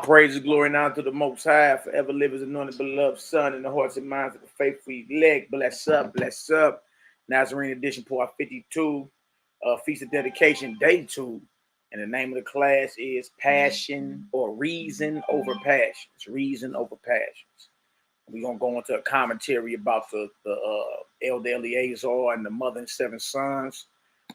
Praise and glory now to the Most High, forever live as anointed, beloved Son, in the hearts and minds of the faithful elect. Bless up, bless up. Nazarene edition, part 52, Feast of Dedication, day 2. And the name of the class is Passion or Reason Over Passions. Reason over Passions. We're going to go into a commentary about the elder Eleazar and the mother and 7 sons.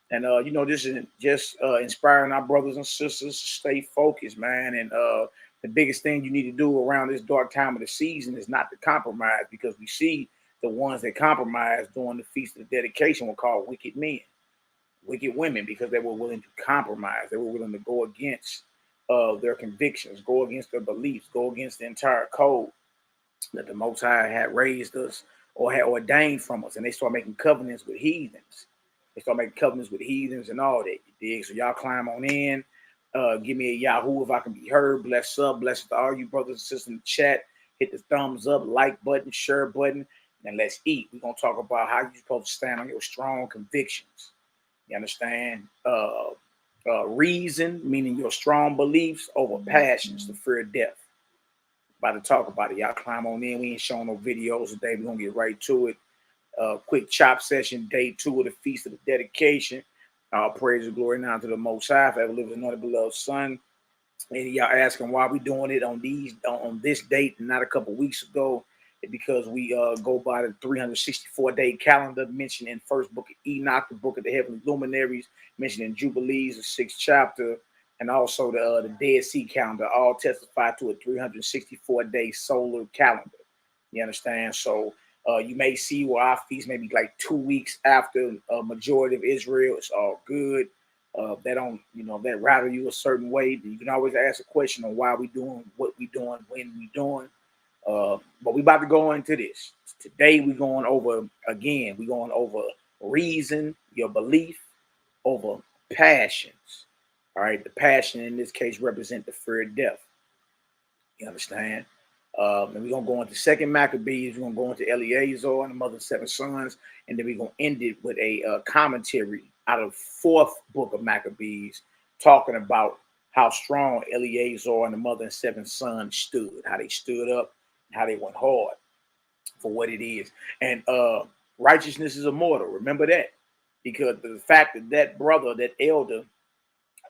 And, this is just inspiring our brothers and sisters to stay focused, man. And the biggest thing you need to do around this dark time of the season is not to compromise, because we see the ones that compromise during the Feast of Dedication were called wicked men, wicked women, because they were willing to compromise. They were willing to go against their convictions, go against their beliefs, go against the entire code that the Most High had raised us or had ordained from us. And they start making covenants with heathens. They start making covenants with heathens and all that. You dig? So y'all climb on in. Give me a Yahoo if I can be heard. Bless up. Bless to all you brothers and sisters in the chat. Hit the thumbs up, like button, share button, and let's eat. We're going to talk about how you're supposed to stand on your strong convictions. You understand? Reason, meaning your strong beliefs, over passions, the fear of death. About to talk about it. Y'all climb on in. We ain't showing no videos today. We're going to get right to it. Quick chop session, day 2 of the Feast of the Dedication. Praise and glory now to the Most High, forever live as another beloved Son. And y'all asking why we doing it on this date and not a couple weeks ago. It's because we go by the 364-day calendar mentioned in first book of Enoch, the book of the heavenly luminaries, mentioned in Jubilees, the 6th chapter, and also the Dead Sea calendar, all testify to a 364-day solar calendar. You understand? So you may see where our feast may be like 2 weeks after a majority of Israel. It's all good. They don't, that rattle you a certain way. You can always ask a question on why we doing what we doing, when we doing. But we about to go into this. Today we're going over reason, your belief, over passions. All right, the passion in this case represent the fear of death. You understand? And we're going to go into 2nd Maccabees. We're going to go into Eleazar and the mother of 7 sons. And then we're going to end it with a commentary out of 4th book of Maccabees, talking about how strong Eleazar and the mother and 7 sons stood, how they stood up, how they went hard for what it is. And righteousness is immortal. Remember that. Because the fact that that brother, that elder,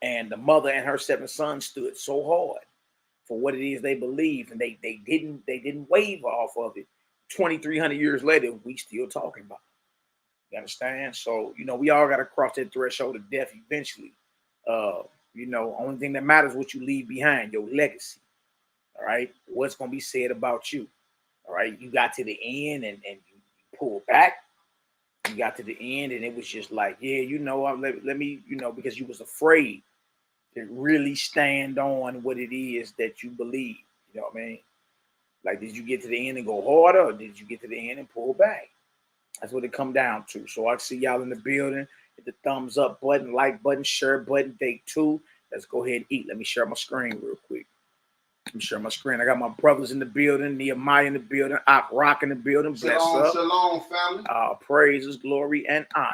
and the mother and her 7 sons stood so hard for what it is they believe, and they didn't waver off of it. 2,300 years later, we still talking about it. You understand? So we all got to cross that threshold of death eventually. Only thing that matters is what you leave behind, your legacy. All right, what's gonna be said about you? All right, you got to the end and you pulled back. You got to the end and it was just like, yeah, let me, because you was afraid to really stand on what it is that you believe. You know what I mean? Like, did you get to the end and go harder, or did you get to the end and pull back? That's what it come down to. So I see y'all in the building. Hit the thumbs up button, like button, share button, day 2. Let's go ahead and eat. Let me share my screen real quick. Let me share my screen. I got my brothers in the building, Nehemiah in the building, Rock in the building. Bless shalom, up. Shalom, family. Praises, glory, and honor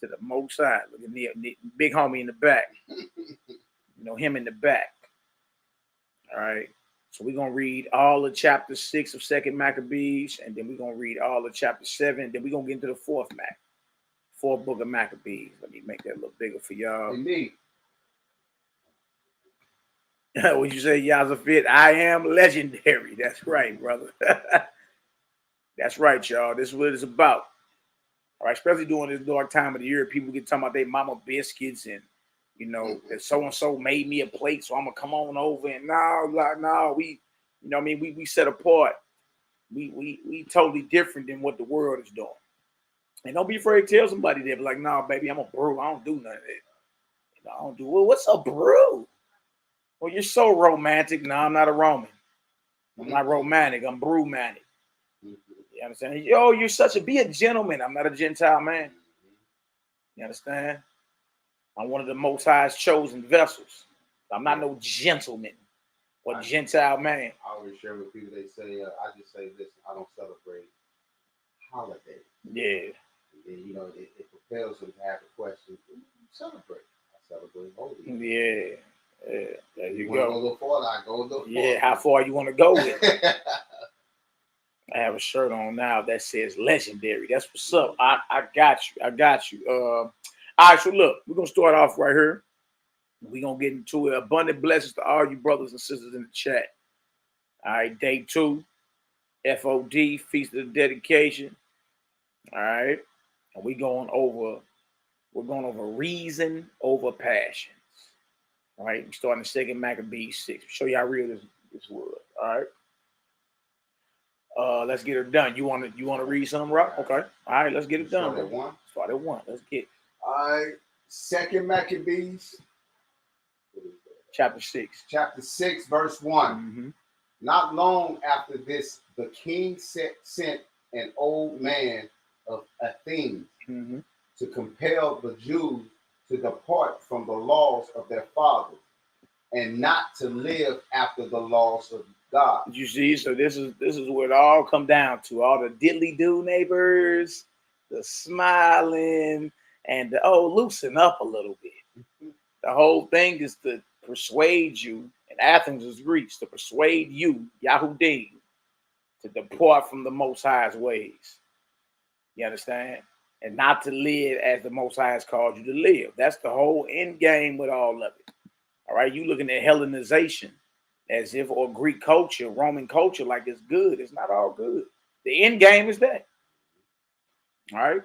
to the Most High. Look at the big homie in the back. Him in the back. All right. So we're going to read all of chapter 6 of 2nd Maccabees, and then we're going to read all of chapter 7, and then we're going to get into the 4th book of Maccabees. Let me make that a little bigger for y'all. Indeed. What you say, Yazafit? I am legendary. That's right, brother. That's right, y'all. This is what it's about. All right, especially during this dark time of the year, people get talking about their mama biscuits and, that so-and-so made me a plate, so I'm going to come on over. And no, we set apart. We totally different than what the world is doing. And don't be afraid to tell somebody that, like, nah, baby, I'm a brew. I don't do none of that. I don't do, well, what's a brew? Well, you're so romantic. No, I'm not a Roman. I'm not romantic. I'm brewmatic. You understand? Yo, be a gentleman. I'm not a Gentile man. You understand? I'm one of the Most High's chosen vessels. I'm not no gentleman or Gentile man. I always share with people, they say, I just say this, I don't celebrate holidays. Yeah. And then, it propels them to have a question. Celebrate. I celebrate holy. Yeah. Yeah, there you Want to go a go. little farther? I go a little farther. Yeah, how far you want to go with it? I have a shirt on now that says legendary. That's what's up. I got you. I got you. All right, so look, we're gonna start off right here. We're gonna get into it. Abundant blessings to all you brothers and sisters in the chat. All right, day 2, FOD, Feast of the Dedication. All right. And we're going over reason over passions. All right, we starting the second Maccabees 6. Show you how real this was. All right. Let's get it done. You want to read something, Rock? Okay. All right, let's get it done. Start at 1. Start at 1. Let's get. All right. Second Maccabees, chapter 6. Chapter 6, verse 1. Mm-hmm. Not long after this, the king sent an old man of Athens to compel the Jews to depart from the laws of their fathers and not to live after the laws of God. You see, so this is what it all come down to. All the diddly-do neighbors, the smiling, and the loosen up a little bit. The whole thing is to persuade you, and Athens is Greece, to persuade you, Yahudim, to depart from the Most High's ways. You understand? And not to live as the Most High has called you to live. That's the whole end game with all of it. All right, you looking at Hellenization as if, or Greek culture, Roman culture, like it's good. It's not all good. The end game is that. All right,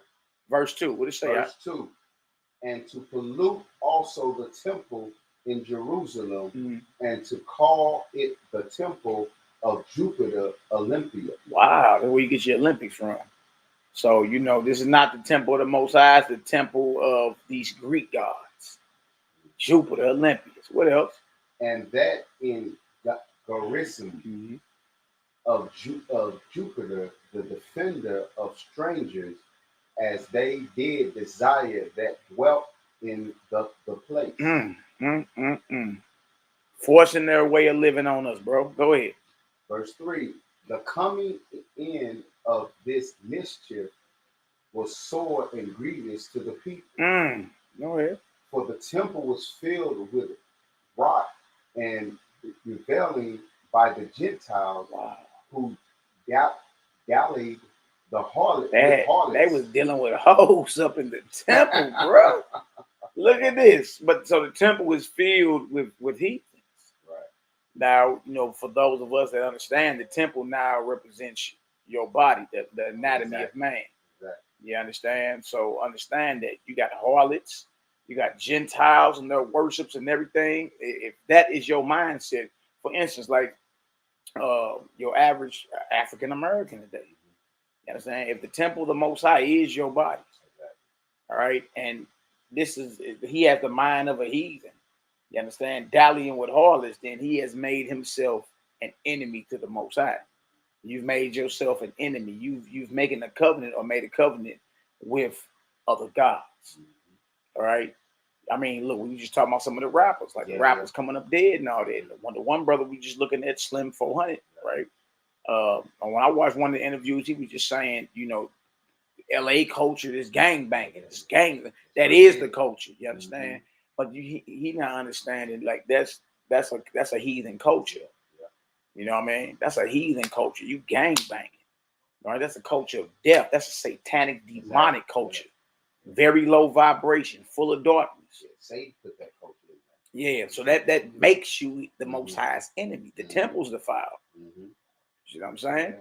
verse 2. What does it say? Verse 2. And to pollute also the temple in Jerusalem, and to call it the temple of Jupiter Olympia. Wow, that's where you get your Olympics from. So, you know, this is not the temple of the Most High, it's the temple of these Greek gods. Jupiter, Olympius. What else? And that in garrison of Jupiter, the defender of strangers, as they did desire that dwelt in the place. Forcing their way of living on us, bro. Go ahead. Verse 3. The coming in of this mischief was sore and grievous to the people. Go ahead. For the temple was filled with rot and reveling by the Gentiles who dallied the harlot. They was dealing with hoes up in the temple, bro. Look at this. But so the temple was filled with heathens. Right. Now, you know, for those of us that understand, the temple now represents your body, the anatomy of man. Exactly. You understand? So understand that you got harlots, you got Gentiles and their worships and everything. If that is your mindset, for instance, like your average African American today, you understand? If the temple of the Most High is your body, all right, and he has the mind of a heathen, you understand, dallying with harlots, then he has made himself an enemy to the Most High. You've made yourself an enemy. You've making a covenant or made a covenant with other gods. All right. I mean, look, we were just talking about some of the rappers, like the rappers coming up dead and all that. The one brother we just looking at, Slim 400, right? And when I watched one of the interviews, he was just saying, you know, LA culture is gang banging, it's gang. That is the culture, you understand? But he not understanding like that's a heathen culture. You know what I mean? That's a heathen culture. You gang banging. All right, that's a culture of death. That's a satanic, demonic culture. Very low vibration, full of darkness. Satan put that culture in there. Yeah, so that makes you the Most High's enemy. The temple's defiled. You know what I'm saying?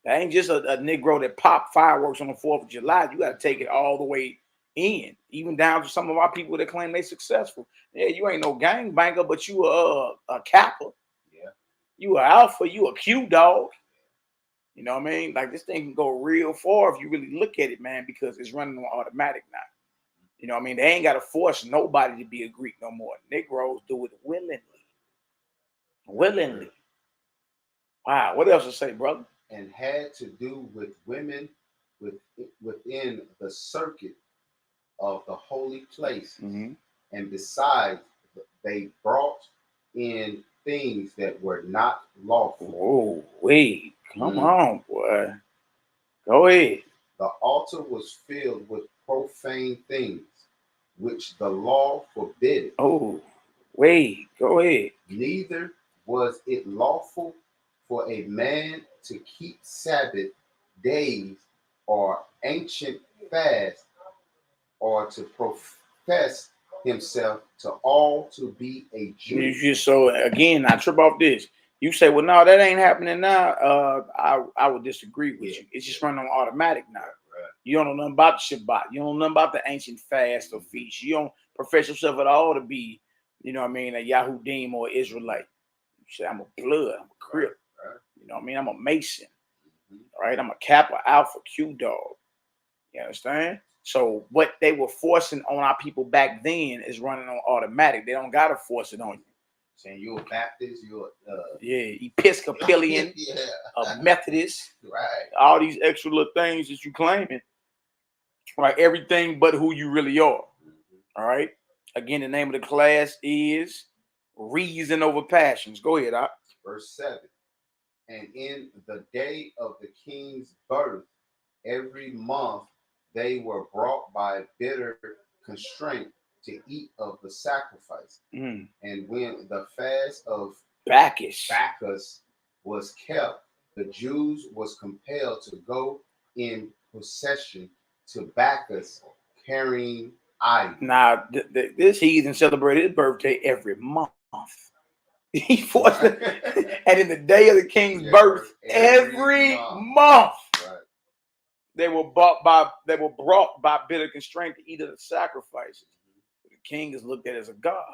That ain't just a Negro that pop fireworks on the 4th of July. You got to take it all the way in, even down to some of our people that claim they successful. Yeah, you ain't no gang banger, but you a Kappa. Yeah. You a Alpha. You a Q dog. You know what I mean? Like this thing can go real far if you really look at it, man, because it's running on automatic now. You know what I mean? They ain't got to force nobody to be a Greek no more. Negroes do it willingly. Willingly. Wow. What else to say, brother? And had to do with women within the circuit of the holy place. And besides, they brought in things that were not lawful. Oh, wait. Come on, boy. Go ahead. The altar was filled with profane things, which the law forbid. Oh, Wait, go ahead. Neither was it lawful for a man to keep Sabbath days or ancient fast, or to profess himself to all to be a Jew. So again, I trip off this. You say, well, no, that ain't happening now. I would disagree with you. It's just running on automatic now. Right. You don't know nothing about the Shabbat. You don't know nothing about the ancient fast or feast. You don't profess yourself at all to be, you know what I mean, a Yahudim or Israelite. You say, I'm a blood, I'm a Crip. Right. You know what I mean? I'm a Mason. Right? I'm a Kappa Alpha Q dog. You understand? So what they were forcing on our people back then is running on automatic. They don't gotta force it on you. Saying you're a Baptist, you're Episcopalian, a Methodist, right? All these extra little things that you claiming, right? Everything but who you really are. All right. Again, the name of the class is Reason Over Passions. Go ahead, Doc. Verse 7. And in the day of the king's birth, every month they were brought by bitter constraint to eat of the sacrifice. And when the fast of Bacchus was kept, the Jews was compelled to go in procession to Bacchus carrying idols. Now, this heathen celebrated his birthday every month. He forced it. And in the day of the king's birth, every month. Right. They were brought by bitter constraint to eat of the sacrifices. The king is looked at as a god.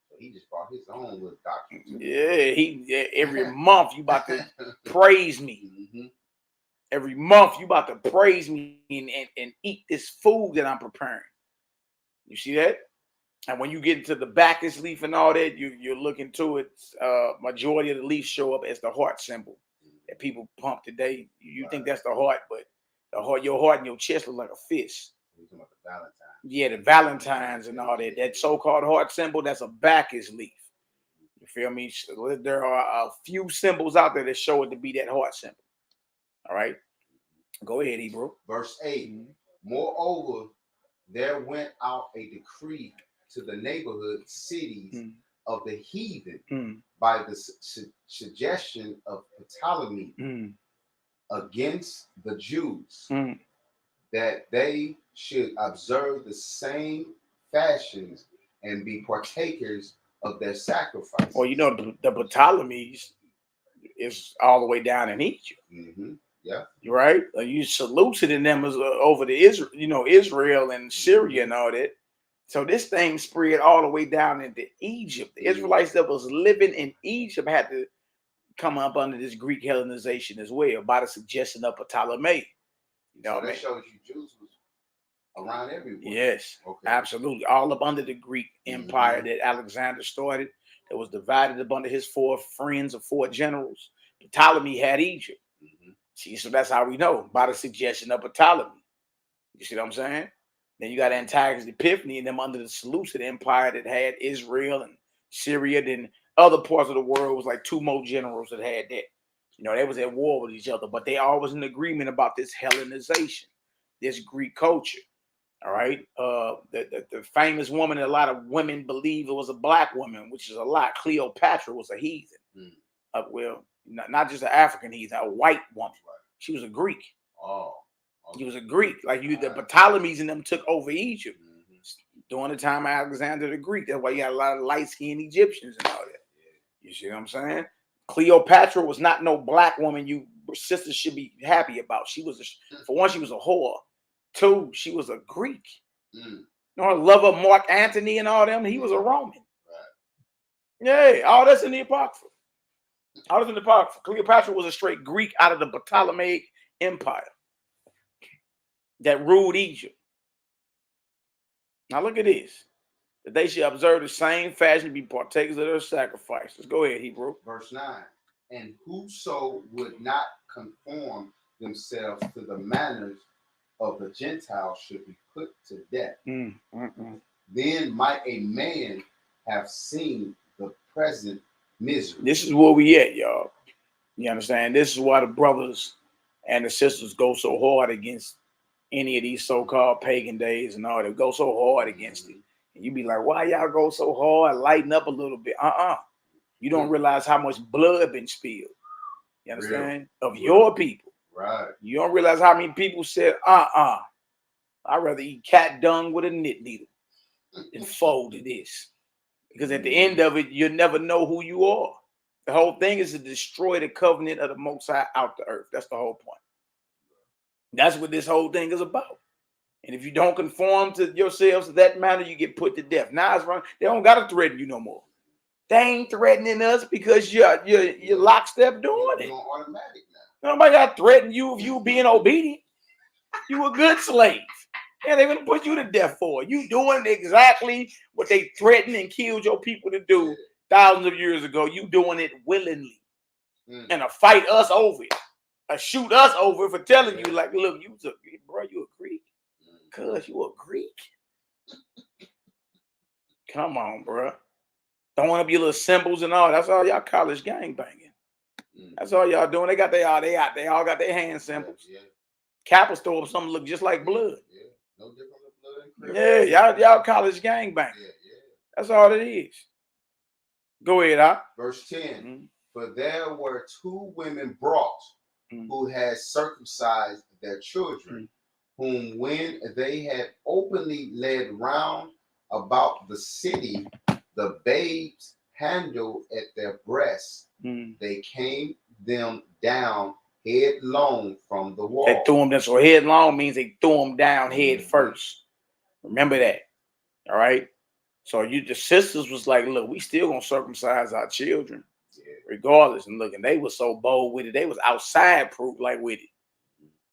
So he just brought his own little doctrine. Every month you about to praise me. Every month you about to praise me and eat this food that I'm preparing. You see that? And when you get into the Bacchus leaf and all that, you're looking to it. Majority of the leaves show up as the heart symbol that people pump today. You think that's the heart, but your heart and your chest look like a fist. Yeah, the Valentines and all that. That so-called heart symbol, that's a Bacchus leaf. You feel me? So there are a few symbols out there that show it to be that heart symbol. All right. Go ahead, Hebrew. Verse 8. Moreover, there went out a decree to the neighborhood cities of the heathen by the suggestion of Ptolemy against the Jews, that they should observe the same fashions and be partakers of their sacrifice. Well, you know, the Ptolemies is all the way down in Egypt. Yeah. Right? You saluted them as over the Israel and Syria and all that. So this thing spread all the way down into Egypt. The Israelites that was living in Egypt had to come up under this Greek Hellenization as well by the suggestion of Ptolemy. You know, so that shows you Jews was around everywhere. Yes, absolutely. All up under the Greek Empire that Alexander started. That was divided up under his 4 friends or 4 generals. Ptolemy had Egypt. See, so that's how we know, by the suggestion of Ptolemy. You see what I'm saying? Then you got Antiochus Epiphanes and them under the Seleucid Empire that had Israel and Syria. Then other parts of the world was like 2 more generals that had that. You know, they was at war with each other, but they always in agreement about this Hellenization, this Greek culture. All right. The famous woman that a lot of women believe it was a black woman, which is a lot. Cleopatra was a heathen. Well, not just an African heathen, a white woman. She was a Greek. He was a Greek. Like the Ptolemies and them took over Egypt during the time of Alexander the Greek. That's why you got a lot of light-skinned Egyptians and all that. You see what I'm saying? Cleopatra was not no black woman you sisters should be happy about. She was, for one, she was a whore. 2, she was a Greek. You know, her lover Mark Antony and all them, he was a Roman. Yeah, all that's in the Apocrypha. All that's in the Apocrypha. Cleopatra was a straight Greek out of the Ptolemaic Empire that ruled Egypt. Now look at this. That they should observe the same fashion to be partakers of their sacrifices. Go ahead, Hebrew. Verse 9. And whoso would not conform themselves to the manners of the Gentiles should be put to death. Then might a man have seen the present misery. This is where we at, y'all. You understand? This is why the brothers and the sisters go so hard against any of these so-called pagan days and all that. Go so hard against it. And you be like, why y'all go so hard? Lighten up a little bit. You don't realize how much blood been spilled. You understand? Of your people. Right. You don't realize how many people said, I'd rather eat cat dung with a knit needle than fold to this. Because at the end of it, you'll never know who you are. The whole thing is to destroy the covenant of the Most High out the earth. That's the whole point. That's what this whole thing is about. And if you don't conform to yourselves to that manner, you get put to death. Now it's wrong. They don't got to threaten you no more. They ain't threatening us because you're lockstep doing it. Automatic now. Nobody got to threaten you if you being obedient. You a good slave. Yeah, they're gonna put you to death for it. You doing exactly what they threatened and killed your people to do thousands of years ago. You doing it willingly. And to fight us over it. Or shoot us over for telling you, like, look, you a Greek. Cuz you a Greek. Come on, bro. Throwing up your little symbols and all. That's all y'all college gang banging. That's all y'all doing. They all got their hand symbols. Kappas throw up something look just like blood. No different than blood. Yeah, y'all college gang banging. That's all it is. Go ahead, Verse 10. For there were 2 women brought who had circumcised their children, whom when they had openly led round about the city, the babes handled at their breasts. They came them down headlong from the wall. They threw them down. So headlong means they threw them down head first. Remember that. All right. So the sisters was like, look, we still gonna circumcise our children, regardless. And look, and they were so bold with it. They was outside proof like with it.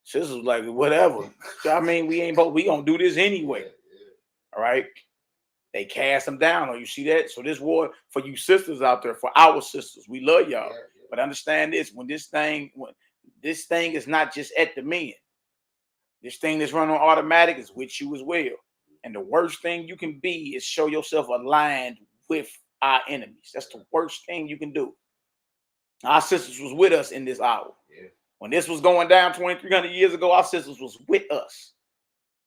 Sisters was like, whatever. I mean, we gonna do this anyway. All right. They cast them down. Oh, you see that? So this war for you sisters out there, for our sisters, we love y'all. But understand this: when this thing is not just at the men. This thing that's running on automatic is with you as well. And the worst thing you can be is show yourself aligned with our enemies. That's the worst thing you can do. Our sisters was with us in this hour. When this was going down 2,300 years ago, our sisters was with us.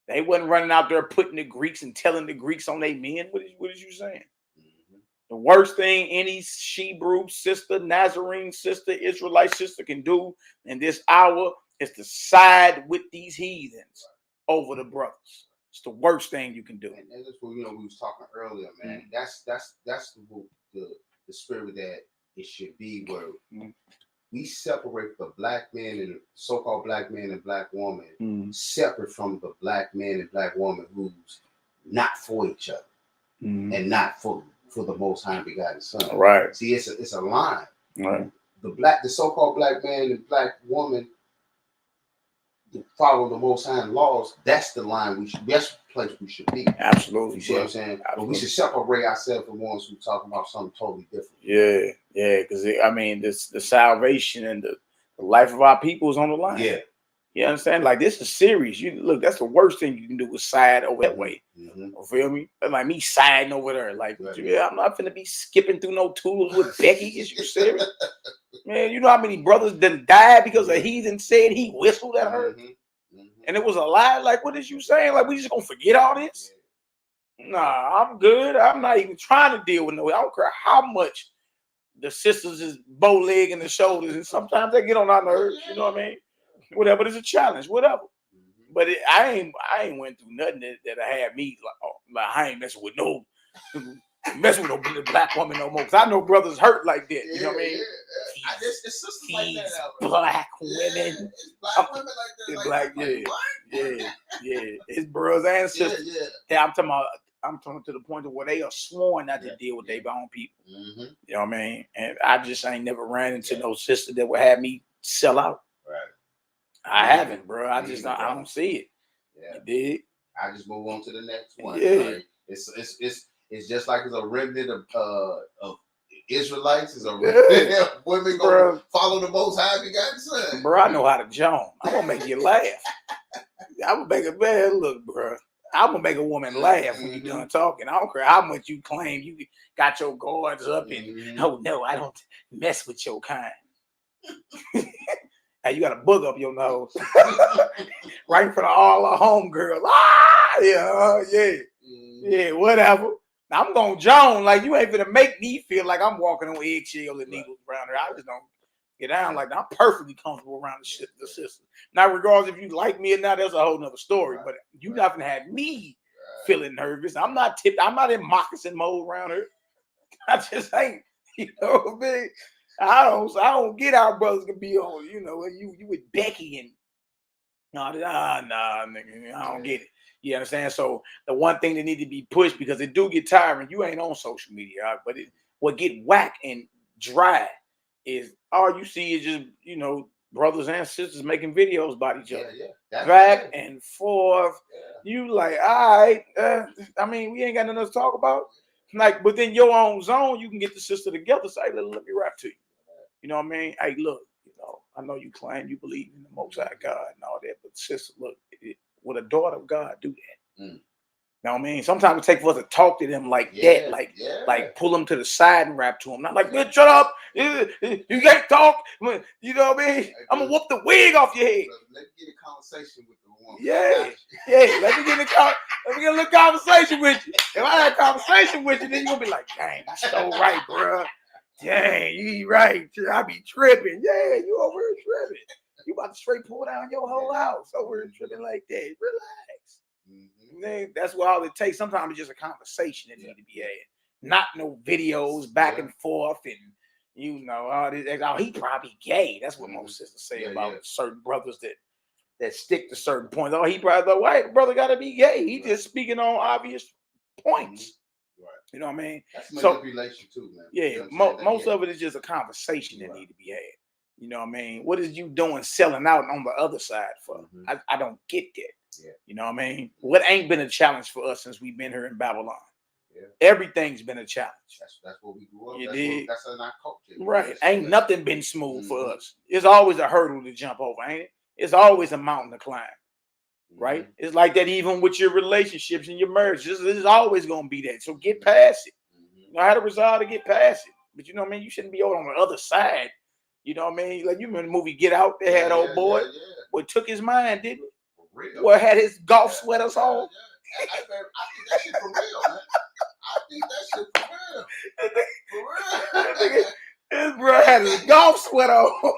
They wasn't running out there putting the Greeks and telling the Greeks on their men. What is you saying? The worst thing any Hebrew sister, Nazarene sister, Israelite sister can do in this hour is to side with these heathens over the brothers. It's the worst thing you can do. And that's what we was talking earlier, man. That's the spirit that it should be, where we separate the black man and so-called black man and black woman separate from the black man and black woman who's not for each other and not for the Most High begotten Son. Right. See, it's a line. Right. The so-called black man and black woman follow the Most High laws. That's the line that's the place we should be. Absolutely. You see what I'm saying? Absolutely. But we should separate ourselves from ones who talking about something totally different. Yeah. Because I mean, the salvation and the life of our people is on the line. Yeah. You understand? Like, this is serious. Look, that's the worst thing you can do is side over that way. You feel me? That's like me siding over there. Like, I'm not finna be skipping through no tools with Becky. Is you serious? Man, you know how many brothers done died because a heathen said he whistled at her? And it was a lie? Like, what is you saying? Like, we just gonna forget all this? Nah, I'm good. I'm not even trying to deal with no. I don't care how much the sisters is bow leg in the shoulders, and sometimes they get on our nerves. You know what I mean? Whatever, it's a challenge, whatever. But I ain't went through nothing that had me like I ain't messing with no black woman no more. Cause I know brothers hurt like that. You know what I mean? It's sisters like that out there. Black women. It's black women like that. It's brothers and sisters. I'm talking to the point of where they are sworn not to deal with their own people. You know what I mean? And I just ain't never ran into no sister that would have me sell out. Right. I haven't, bro. I don't see it. Yeah. You did. I just move on to the next one. Yeah. Right? It's just like it's a remnant of Israelites. It's a remnant of women gonna follow the Most High begotten Son. Bro, I know how to jump. I'm gonna make you laugh. I'm gonna make a man look, bro. I'm gonna make a woman laugh when you're done talking. I don't care how much you claim you got your guards up and oh no, I don't mess with your kind. Hey, you got a bug up your nose. Right in front of all our homegirls. Yeah, whatever. Now, I'm going Joan. Like, you ain't gonna make me feel like I'm walking on eggshells and needles around her. I just don't get down like that. I'm perfectly comfortable around the sister. Now, regardless if you like me or not, that's a whole nother story. But you not gonna have me feeling nervous. I'm not in moccasin mode around her. I just ain't. You know what I mean? I don't get our brothers can be on. You know, you with Becky and nah, nigga, I don't get it. You understand? So the one thing that need to be pushed, because it do get tiring. You ain't on social media, but what get whack and dry is all you see is just, you know, brothers and sisters making videos about each other. Back and forth. You like, all right, I mean, we ain't got nothing else to talk about. Like within your own zone, you can get the sister together. Say, let me rap to you. You know what I mean? Hey, look, you know, I know you claim you believe in the Most High God and all that, but sister, look, would a daughter of God do that? You know what I mean? Sometimes it takes for us to talk to them like that, like pull them to the side and rap to them. Not like, bitch, shut up. You can't talk. You know what I mean? I'm gonna whoop the wig off your head. Let me get a conversation with the woman. Yeah. Let me get a little conversation with you. If I had a conversation with you, then you're gonna be like, dang, you so right, bro. Dang, you right. I be tripping. Yeah, you over here tripping. You about to straight pull down your whole house over here tripping like that. Relax. That's what all it takes. Sometimes it's just a conversation that need to be had. Not no videos back and forth and you know all this. Oh, he probably gay. That's what most sisters say about certain brothers that stick to certain points. Oh, he probably the white brother gotta be gay. He just speaking on obvious points. You know what I mean? That's manipulation too, man. Yeah, you know most of it is just a conversation that need to be had. You know what I mean? What is you doing selling out on the other side for? I don't get that. Yeah. You know what I mean? What ain't been a challenge for us since we've been here in Babylon? Yeah. Everything's been a challenge. That's what we grew up. That's in our culture. Right. Ain't nothing been smooth for us. It's always a hurdle to jump over, ain't it? It's always a mountain to climb. Right? It's like that even with your relationships and your marriages. It's always going to be that. So get past it. You know how to resolve to get past it. But you know what I mean? You shouldn't be on the other side. You know what I mean? Like you remember the movie Get Out? They had old boy. What took his mind, didn't it? What had his golf sweaters on? I think that shit for real, man. I think that shit for real. This bro had his golf sweater on.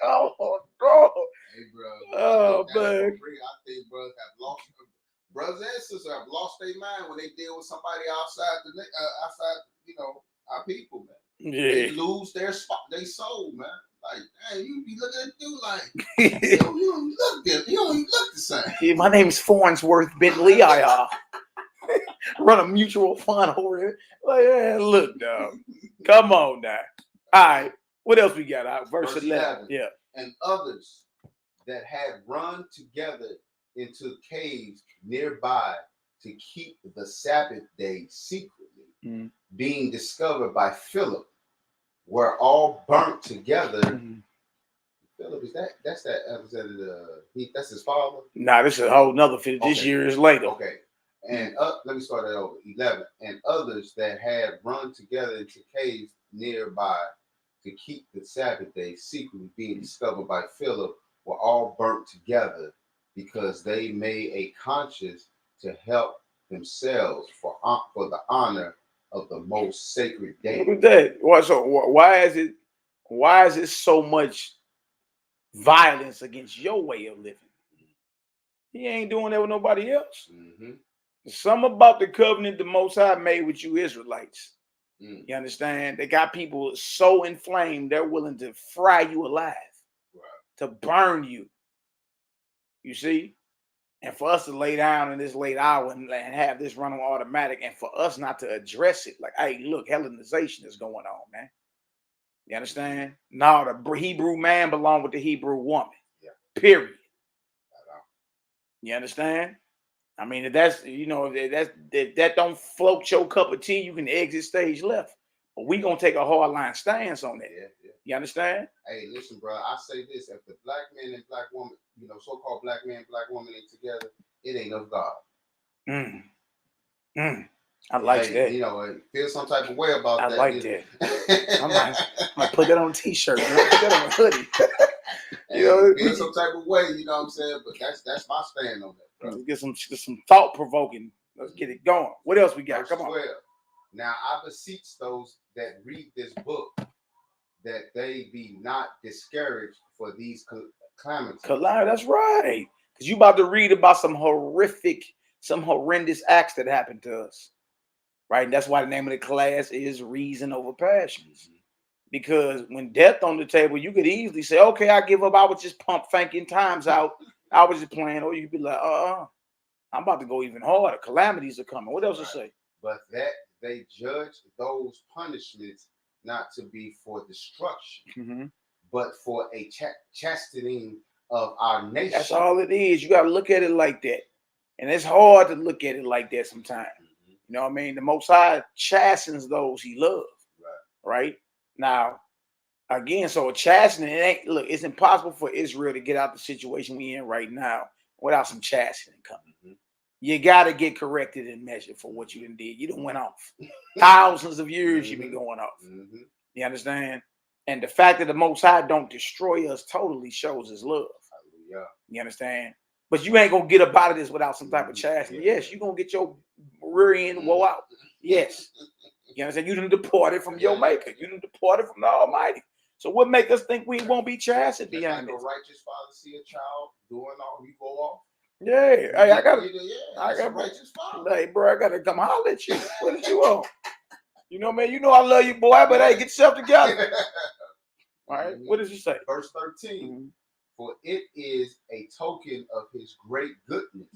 Oh, bro. Hey, bro. Oh, man. I think brothers and sisters have lost their mind when they deal with somebody outside you know, our people, man. Yeah. They lose their spot, their soul, man. Like, hey, you be looking at you like, you don't look good. You don't even look the same. Yeah, my name's Farnsworth Bentley. I run a mutual fund over here. Like, yeah, look, dog. Come on now. All right. What else we got? Verse 11. Yeah. And others that had run together into caves nearby to keep the Sabbath day secretly, being discovered by Philip, were all burnt together. Philip, that's his father? Nah, this is a whole nother 50. This year is later. Okay. And let me start that over. 11. And others that had run together into caves nearby to keep the Sabbath day secretly, being discovered by Philip, were all burnt together because they made a conscience to help themselves for the honor of the most sacred day. Look at that. So why is it so much violence against your way of living? He ain't doing that with nobody else. Something about the covenant the Most High made with you Israelites. You understand? They got people so inflamed they're willing to fry you alive, to burn you. You see? And for us to lay down in this late hour and have this run on automatic, and for us not to address it, like, hey, look, Hellenization is going on, man. You understand? No, the Hebrew man belong with the Hebrew woman. Period. You understand? I mean, if that's, you know, if that don't float your cup of tea, you can exit stage left. But we gonna take a hard line stance on that. You understand? Hey, listen, bro. I say this: if the black man and black woman, you know, so-called black man, black woman ain't together, it ain't of God. I like that. You know, feel some type of way about that. I like that. I'm gonna put that on a t-shirt. Put that on a hoodie. You know, feel some type of way. You know what I'm saying? But that's my stand on that, bro. Get some thought-provoking Let's get it going. What else we got? Verse Come on. 12. Now I beseech those that read this book that they be not discouraged for these calamities. That's right. Because you about to read about some horrendous acts that happened to us. Right? And that's why the name of the class is Reason Over Passions. Because when death on the table, you could easily say, okay, I give up. I was just thinking times out. I was just playing. Or you'd be like, I'm about to go even harder. Calamities are coming. What else to say? But that they judge those punishments not to be for destruction, but for a chastening of our nation. That's all it is. You got to look at it like that. And it's hard to look at it like that sometimes. You know what I mean? The Most High chastens those he loves. Right? Now, again, so a chastening, it's impossible for Israel to get out the situation we're in right now without some chastening coming. You got to get corrected and measured for what you did. You done went off. Thousands of years you've been going off. You understand? And the fact that the Most High don't destroy us totally shows his love. You understand? But you ain't going to get up out of this without some type of chastening. Yes, you're going to get your rear end woe out. Yes. You understand? You done departed from your maker. You done departed from the Almighty. So what make us think we won't be chastened beyond this? This? A righteous father see a child doing all, you go off. Yeah, hey, I got a righteous father. Hey, bro, I gotta come holler at you. What did you want? You know, man, you know I love you, boy, but hey, get yourself together. All right, what does he say? Verse 13. For it is a token of his great goodness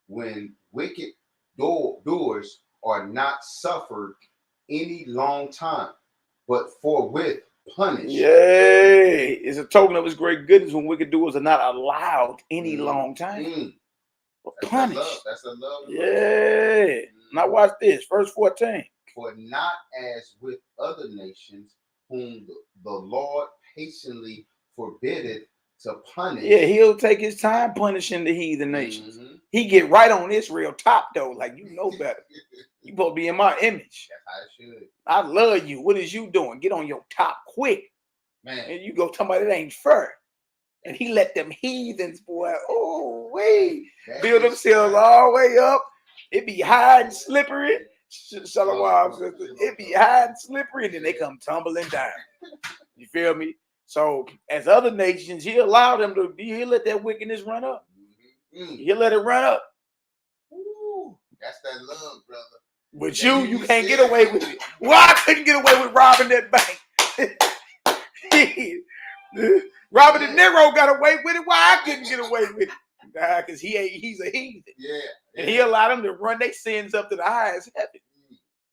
when wicked doers are not suffered any long time, but forthwith punished. Yay! It's a token of his great goodness when wicked doers are not allowed any long time. Punished. That's a love. Yeah. Now watch this, verse 14. For not as with other nations whom the Lord patiently forbiddeth to punish. Yeah, he'll take his time punishing the heathen nations. He get right on Israel top though, like you know better. You supposed to be in my image. That's how it should. I love you. What is you doing? Get on your top quick. Man. And you go talking about it ain't fair. And he let them heathens, boy, build themselves all the way up. It be high and slippery. Shalom, sister. It be high and slippery, and then they come tumbling down. You feel me? So as other nations, he allowed them to be, he'll let that wickedness run up. He'll let it run up. Ooh, that's that love, brother. But you can't get away with it. Well, I couldn't get away with robbing that bank. Robert De Niro got away with it. Why I couldn't get away with it? Because he's a heathen. Yeah. And he allowed them to run their sins up to the highest heaven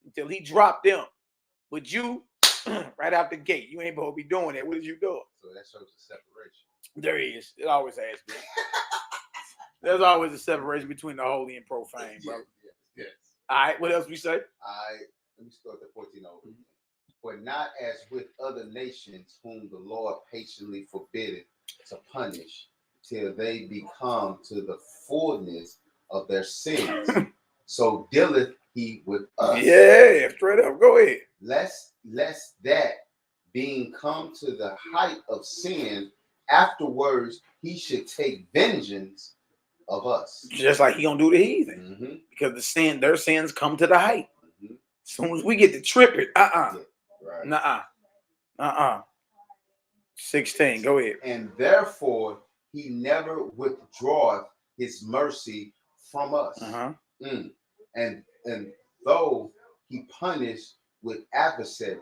until he dropped them. But you, right out the gate, you ain't supposed to be doing that. What did you do? So that shows a separation. There is. It always has been. There's always a separation between the holy and profane, brother. Yes. All right, what else we say? Let me start the 14 over. For not as with other nations whom the Lord patiently forbiddeth to punish till they become to the fullness of their sins, so dealeth he with us. Yeah, straight up. Go ahead. Lest that being come to the height of sin, afterwards he should take vengeance of us. Just like he gonna do the heathen. Because their sins come to the height. As soon as we get to tripping, Right. 16, go ahead. And therefore he never withdraweth his mercy from us. And though he punished with adversity,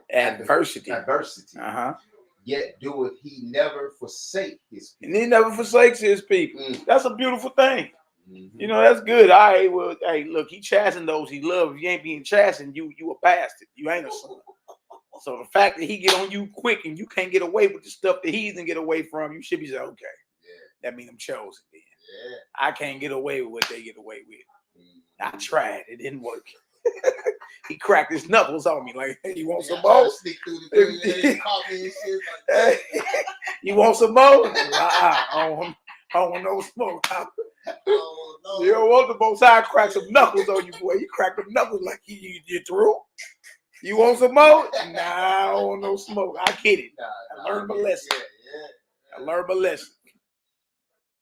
yet doeth he never forsake his people. And he never forsakes his people. That's a beautiful thing. You know, that's good. All right, well, hey, look, he chastened those he loved. If you ain't being chastened, you a bastard. You ain't a son. So the fact that he get on you quick and you can't get away with the stuff that he didn't get away from, you should be saying, okay, that means I'm chosen then. I can't get away with what they get away with. I tried. It didn't work. He cracked his knuckles on me like, hey, you want some more? You want some more? I don't want no smoke. You don't want the Most High crack some knuckles on you, boy. You crack them knuckles like you through. You want some more? Nah, I don't want no smoke. I get it. I learned my lesson. I learned my lesson.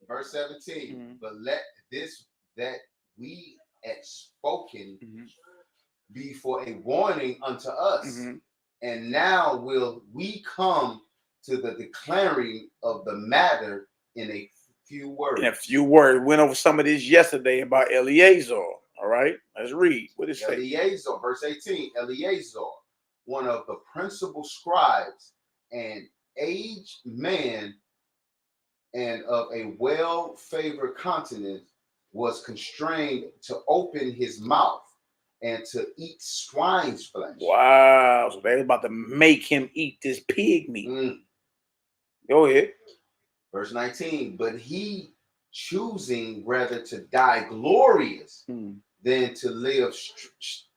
Verse 17. But let this that we had spoken be for a warning unto us. And now will we come to the declaring of the matter in a few words. In a few words. Went over some of this yesterday about Eleazar. All right, let's read. What is it? Eleazar, verse 18. Eleazar, one of the principal scribes, an aged man and of a well-favored countenance, was constrained to open his mouth and to eat swine's flesh. Wow. So they're about to make him eat this pig meat. Go ahead. Verse 19. But he, choosing rather to die glorious than to live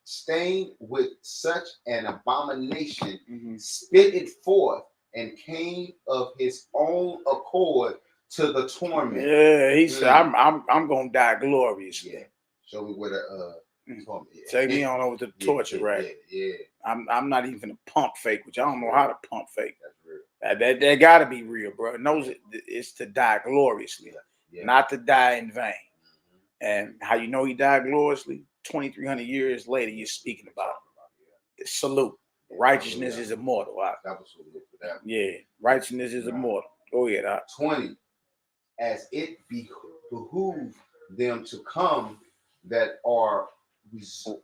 stained with such an abomination, spit it forth and came of his own accord to the torment. Yeah, he said, I'm gonna die gloriously. Yeah. Show me where the torment. Take me on over to the torture rack. Yeah. I'm not even a pump fake, which I don't know how to pump fake. That's real. That gotta be real, bro. It knows it's to die gloriously, not to die in vain. And how you know he died gloriously? 2,300 years later, you're speaking about it. Salute. Righteousness is immortal. That was so good for that. Yeah, righteousness is immortal. Go ahead. 20. As it behooved them to come that are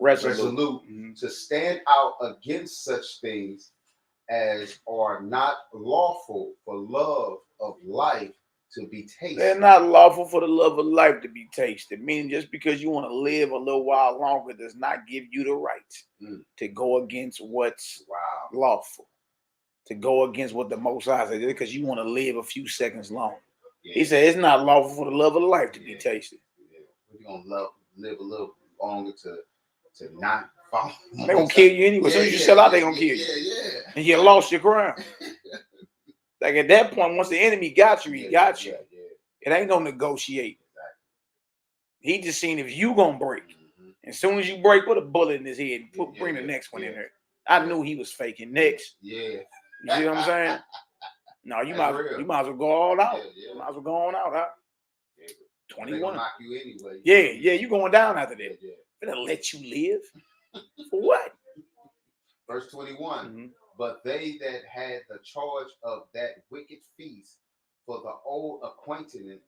resolute to stand out against such things as are not lawful for love of life to be tasted. They're not lawful for the love of life to be tasted. Meaning just because you want to live a little while longer does not give you the right to go against what's lawful. To go against what the Most High said because you want to live a few seconds longer. He said it's not lawful for the love of life to be tasted. We're gonna live a little longer to not follow. They're gonna kill you anyway. As soon as you sell out, they're gonna kill you. And you lost your crown. Like at that point, once the enemy got you, he got you. It ain't no negotiating. He just seen if you gonna break. As soon as you break, put a bullet in his head and bring the next one in there. I knew he was faking next. Yeah. You see what I'm saying? No, you might as well go all out. You might as well go on out, huh? 21. Knock you anyway. Yeah, you going down after that. They're gonna let you live? For what? Verse 21. But they that had the charge of that wicked feast for the old acquaintance,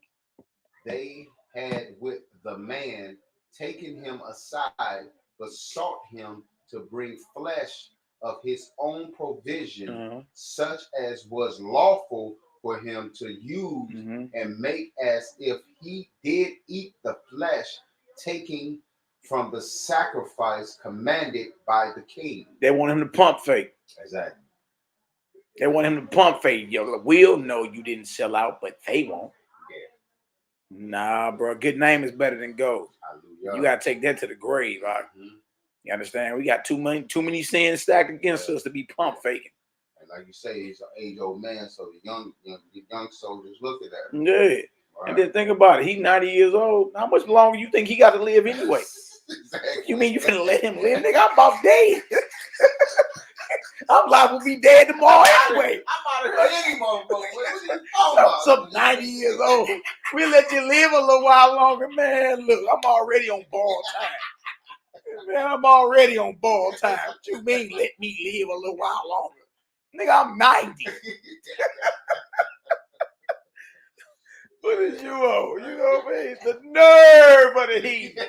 they had with the man taken him aside, besought him to bring flesh of his own provision, such as was lawful for him to use, and make as if he did eat the flesh, taking from the sacrifice commanded by the king. They want him to pump fake. Exactly. They want him to pump fake. Yo, we'll know you didn't sell out, but they won't. Nah, bro. Good name is better than gold. Hallelujah. You gotta take that to the grave, right? You understand? We got too many sins stacked against us to be pump faking. And like you say, he's an age-old man, so the young soldiers look at that. Yeah. Right. And then think about it. He's 90 years old. How much longer you think he got to live anyway? Exactly. You mean you finna let him live? Nigga, I'm about dead. I'm liable to be dead tomorrow anyway. I'm out of here anymore, bro. Some 90 years old. We'll let you live a little while longer, man. Look, I'm already on borrowed time. Man, I'm already on borrowed time. What you mean let me live a little while longer? Nigga, I'm 90. What is you on? You know what I mean? The nerve of the heathen.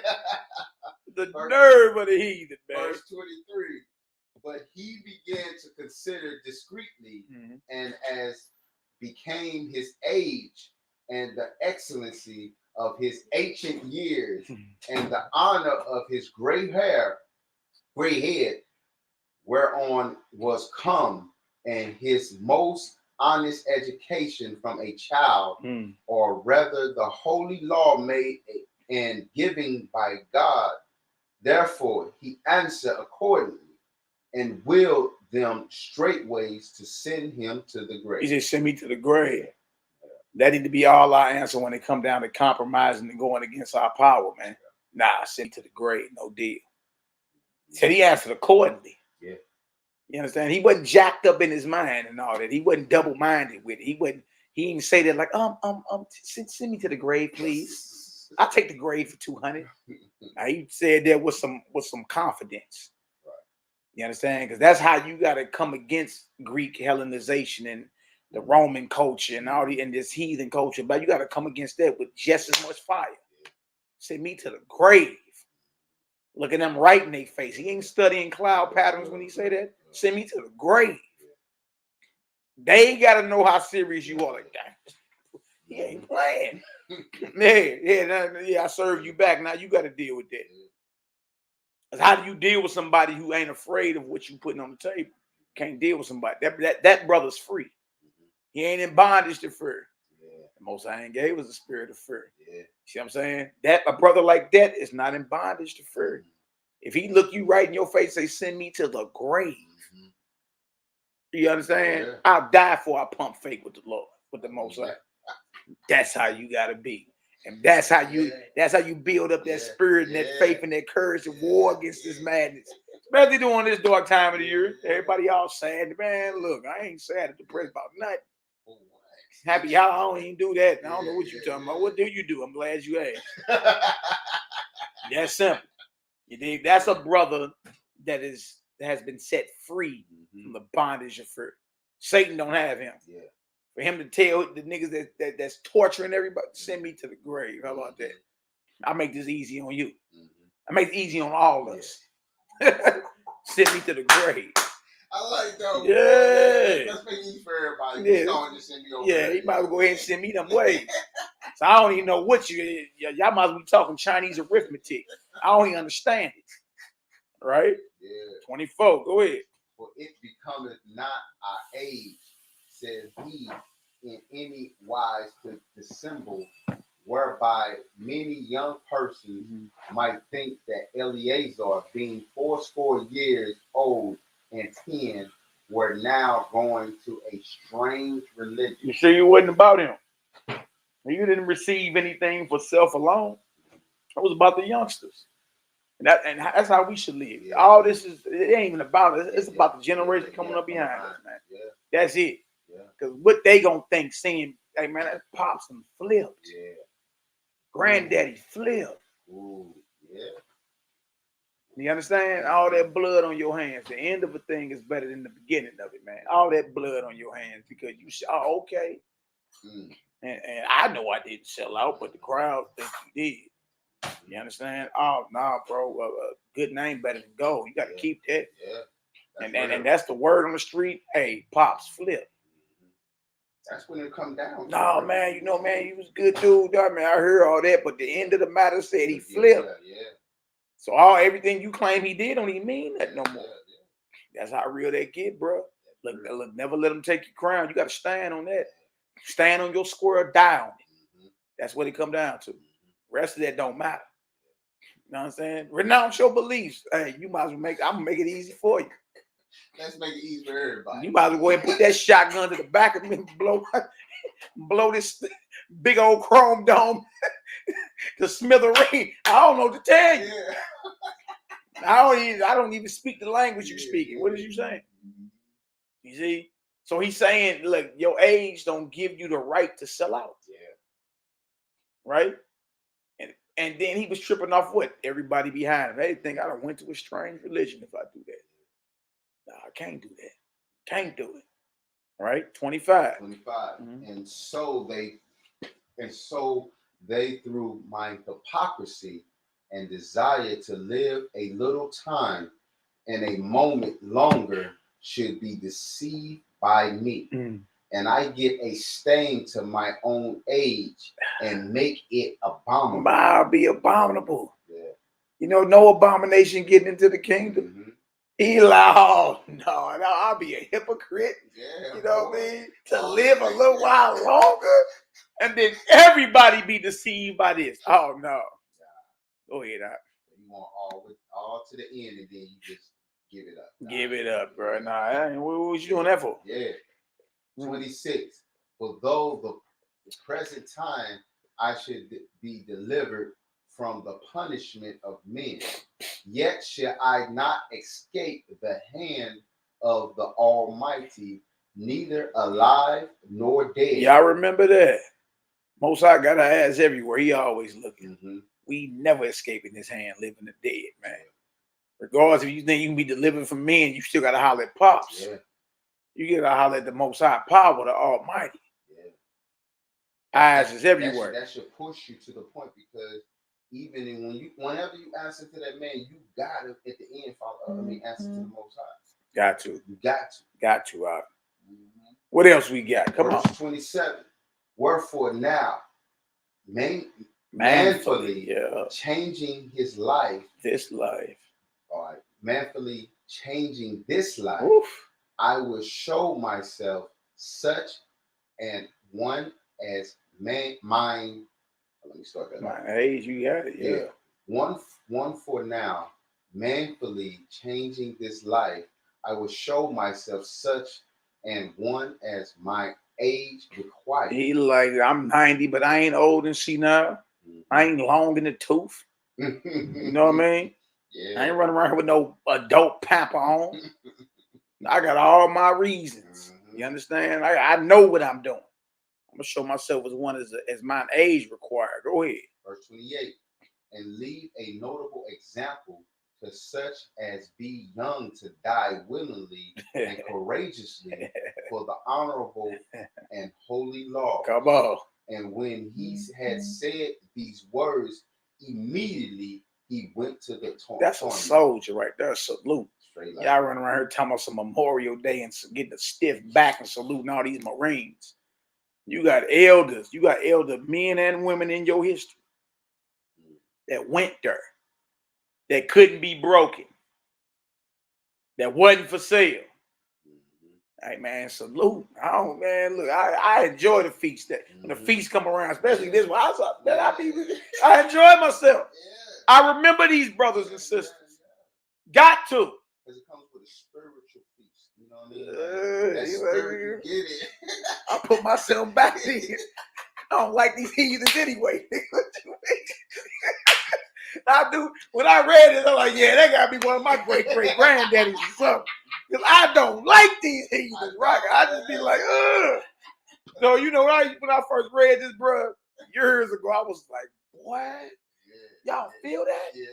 The nerve of the heathen, man. Verse 23. But he began to consider discreetly, and as became his age and the excellency of his ancient years and the honor of his gray head, whereon was come, and his most honest education from a child, or rather the holy law made and given by God. Therefore he answered accordingly, and willed them straightways to send him to the grave. He said, send me to the grave. That need to be all our answer when it come down to compromising and going against our power, man. Nah, send me to the grave, no deal. He said he answered accordingly. Yeah. You understand? He wasn't jacked up in his mind and all that. He wasn't double-minded with it. He didn't say that like, send me to the grave, please. I take the grade for 200. Now, he said that with some confidence. Right. You understand? Because that's how you got to come against Greek Hellenization and the Roman culture and all and this heathen culture. But you got to come against that with just as much fire. Send me to the grave. Look at them right in their face. He ain't studying cloud patterns when he say that. Send me to the grave. They got to know how serious you are. Like that. He ain't playing. Yeah, I served you back. Now you got to deal with that. Because how do you deal with somebody who ain't afraid of what you putting on the table? Can't deal with somebody. That brother's free. He ain't in bondage to fear. The Most High ain't gave us a spirit of fear. See what I'm saying? That a brother like that is not in bondage to fear. If he look you right in your face, say, send me to the grave. You understand? Yeah. I'll die before I pump fake with the Lord, with the Most High. That's how you gotta be. And that's how you build up that spirit and that faith and that courage to war against this madness. Especially during this dark time of the year. Everybody all sad. Man, look, I ain't sad or depressed about nothing. Happy y'all, I don't even do that. I don't know what you're talking about. What do you do? I'm glad you asked. That's simple. You dig? That's a brother that has been set free from the bondage of fear. Satan don't have him. For him to tell the niggas that's torturing everybody, send me to the grave. How about that? I make this easy on you. I make it easy on all of us. Send me to the grave. I like that. Yeah. Let's make it easy for everybody. Yeah. Just send me over You might as well go ahead and send me them ways. So I don't even know what y'all might as well be talking Chinese arithmetic. I don't even understand it. Right? Yeah. 24. Go ahead. For it becometh not our age, says he, in any wise to dissemble, whereby many young persons might think that Eleazar, being 80 years old and 10, were now going to a strange religion. You sure you wasn't about him? You didn't receive anything for self alone. It was about the youngsters. And that's how we should live. All this it ain't even about it. It's about the generation coming up behind us, man. That's it. Because what they gonna think, saying, hey man, that pops and flipped. Granddaddy flipped. Ooh, You understand? All that blood on your hands. The end of a thing is better than the beginning of it, man. All that blood on your hands because you say, oh, okay. And I know I didn't sell out, but the crowd thinks you did. You understand? Oh, nah, bro. Good name better than gold. You got to keep that. And that's the word on the street. Hey, pops flip. That's when it come down. No, man, man, he was a good dude. I mean, I heard all that, but the end of the matter said he flipped. So everything you claim he did don't even mean that no more. That's how real that get, bro. Look, never let them take your crown. You got to stand on that. Stand on your square, die on it. That's what it come down to. Rest of that don't matter. You know what I'm saying? Renounce your beliefs. Hey, you might as well I'm gonna make it easy for you. Let's make it easy for everybody. You might as well go ahead and put that shotgun to the back of me and blow this big old chrome dome to smithereen. I don't know what to tell you. I don't even speak the language you're speaking. What is you saying? You see? So he's saying, look, your age don't give you the right to sell out. Right? And then he was tripping off what? Everybody behind him. They think I done went to a strange religion if I do that. No, I can't do that. Can't do it. Right? 25. And so they through my hypocrisy and desire to live a little time and a moment longer should be deceived by me. And I get a stain to my own age and make it abominable. I'll be abominable. No abomination getting into the kingdom. He like, no, I'll be a hypocrite. You know what I mean? To live a little while longer and then everybody be deceived by this. Oh no. Go ahead. You want all to the end and then you just give it up. Give it up, bro. Nah, what was you doing that for? 26. For though the present time I should be delivered from the punishment of men, yet shall I not escape the hand of the Almighty, neither alive nor dead. Y'all remember that? Most High got our ass everywhere. He always looking. Mm-hmm. We never escaping his hand, living the dead, man. Regardless if you think you can be delivered from men, you still got to holler at Pops. Yeah. You got to holler at the Most High Power, the Almighty. Yeah. Eyes is everywhere. That should push you to the point, because even whenever you answer to that man, you got to at the end answer to the Most High. Got to. You got to. Got to. Mm-hmm. What else we got? Come on. Verse 27. Wherefore now, manfully changing his life. This life. All right. Manfully changing this life. Oof. I will show myself such an one as mine. Let me start that. My age, you got it. Yeah. One for now, manfully changing this life, I will show myself such an one as my age requires. He like, I'm 90, but I ain't old and senile. I ain't long in the tooth. You know what I mean? Yeah. I ain't running around here with no adult pamper on. I got all my reasons. You understand? I know what I'm doing. I'm gonna show myself as one as mine age required. Go ahead. Verse 28. And leave a notable example to such as be young to die willingly and courageously for the honorable and holy law. Come on. And when he had said these words, immediately he went to the tournament. That's a soldier right there. Salute. Y'all run around here talking about some Memorial Day and getting a stiff back and saluting all these Marines. You got elders. You got elder men and women in your history that went there, that couldn't be broken, that wasn't for sale. Hey man, salute. Oh man, look, I enjoy the feast. That when the feast come around, especially this one, I enjoy myself. I remember these brothers and sisters. Got to. Because it comes with a spiritual feast. You know what I mean? That spirit, you get it. I put myself back in. I don't like these heathens anyway. I do. When I read it, I'm like, yeah, that gotta be one of my great granddaddies or something. Because I don't like these heathens, right? I just be like, ugh. So you know, when I first read this, bro, years ago, I was like, what? Y'all feel that? Yeah.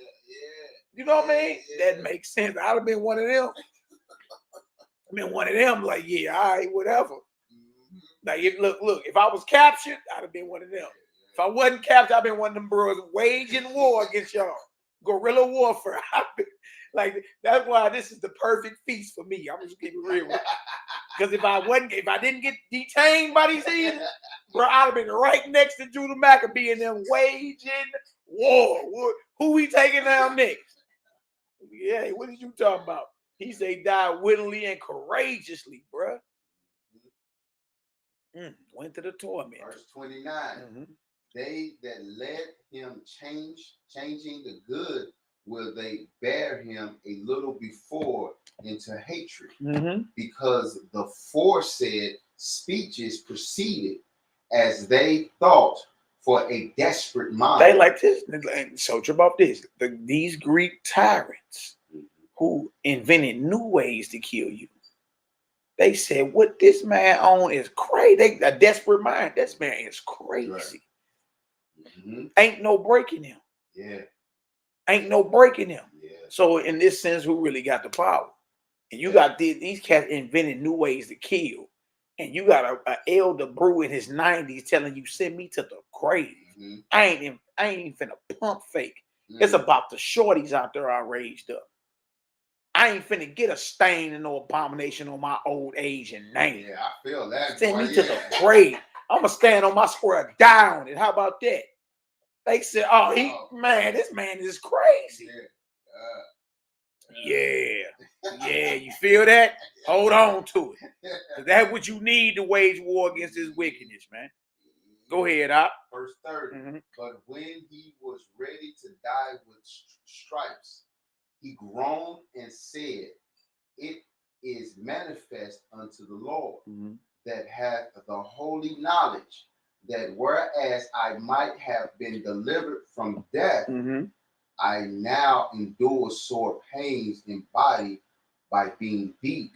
You know what I mean? Yeah. That makes sense. I'd have been one of them. Like, yeah, all right, whatever. Like, look, if I was captured, I'd have been one of them. If I wasn't captured, I'd been one of them bros waging war against y'all. Guerrilla warfare. Like, that's why this is the perfect feast for me. I'm just keeping it real with you. Because if I didn't get detained by these heathens, bro, I'd have been right next to Judah Maccabee and them waging war. Who we taking down next? Yeah, what did you talk about? He say died willingly and courageously, bro. Went to the torment. Verse 29. They that led him changing the good, will they bear him a little before into hatred, because the foresaid speeches proceeded as they thought for a desperate mind. They like this. So about this. These Greek tyrants who invented new ways to kill you. They said, what this man on is crazy. A desperate mind. This man is crazy. Right. Ain't no breaking him. Yeah. Ain't no breaking him. Yeah. So in this sense, who really got the power? And you got these cats invented new ways to kill. And you got a elder brew in his 90s telling you, send me to the grave. I ain't even finna pump fake. It's about the shorties out there I raised up. I ain't finna get a stain and no abomination on my old age and name. Yeah, I feel that. Send me to the grave. I'm gonna stand on my square down. And how about that? They said, man, this man is crazy. Yeah, you feel that? Hold on to it. That's what you need to wage war against this wickedness, man. Go ahead, Op. Verse 30. But when he was ready to die with stripes, he groaned and said, it is manifest unto the Lord that hath the holy knowledge, that whereas I might have been delivered from death, I now endure sore pains in body by being beat,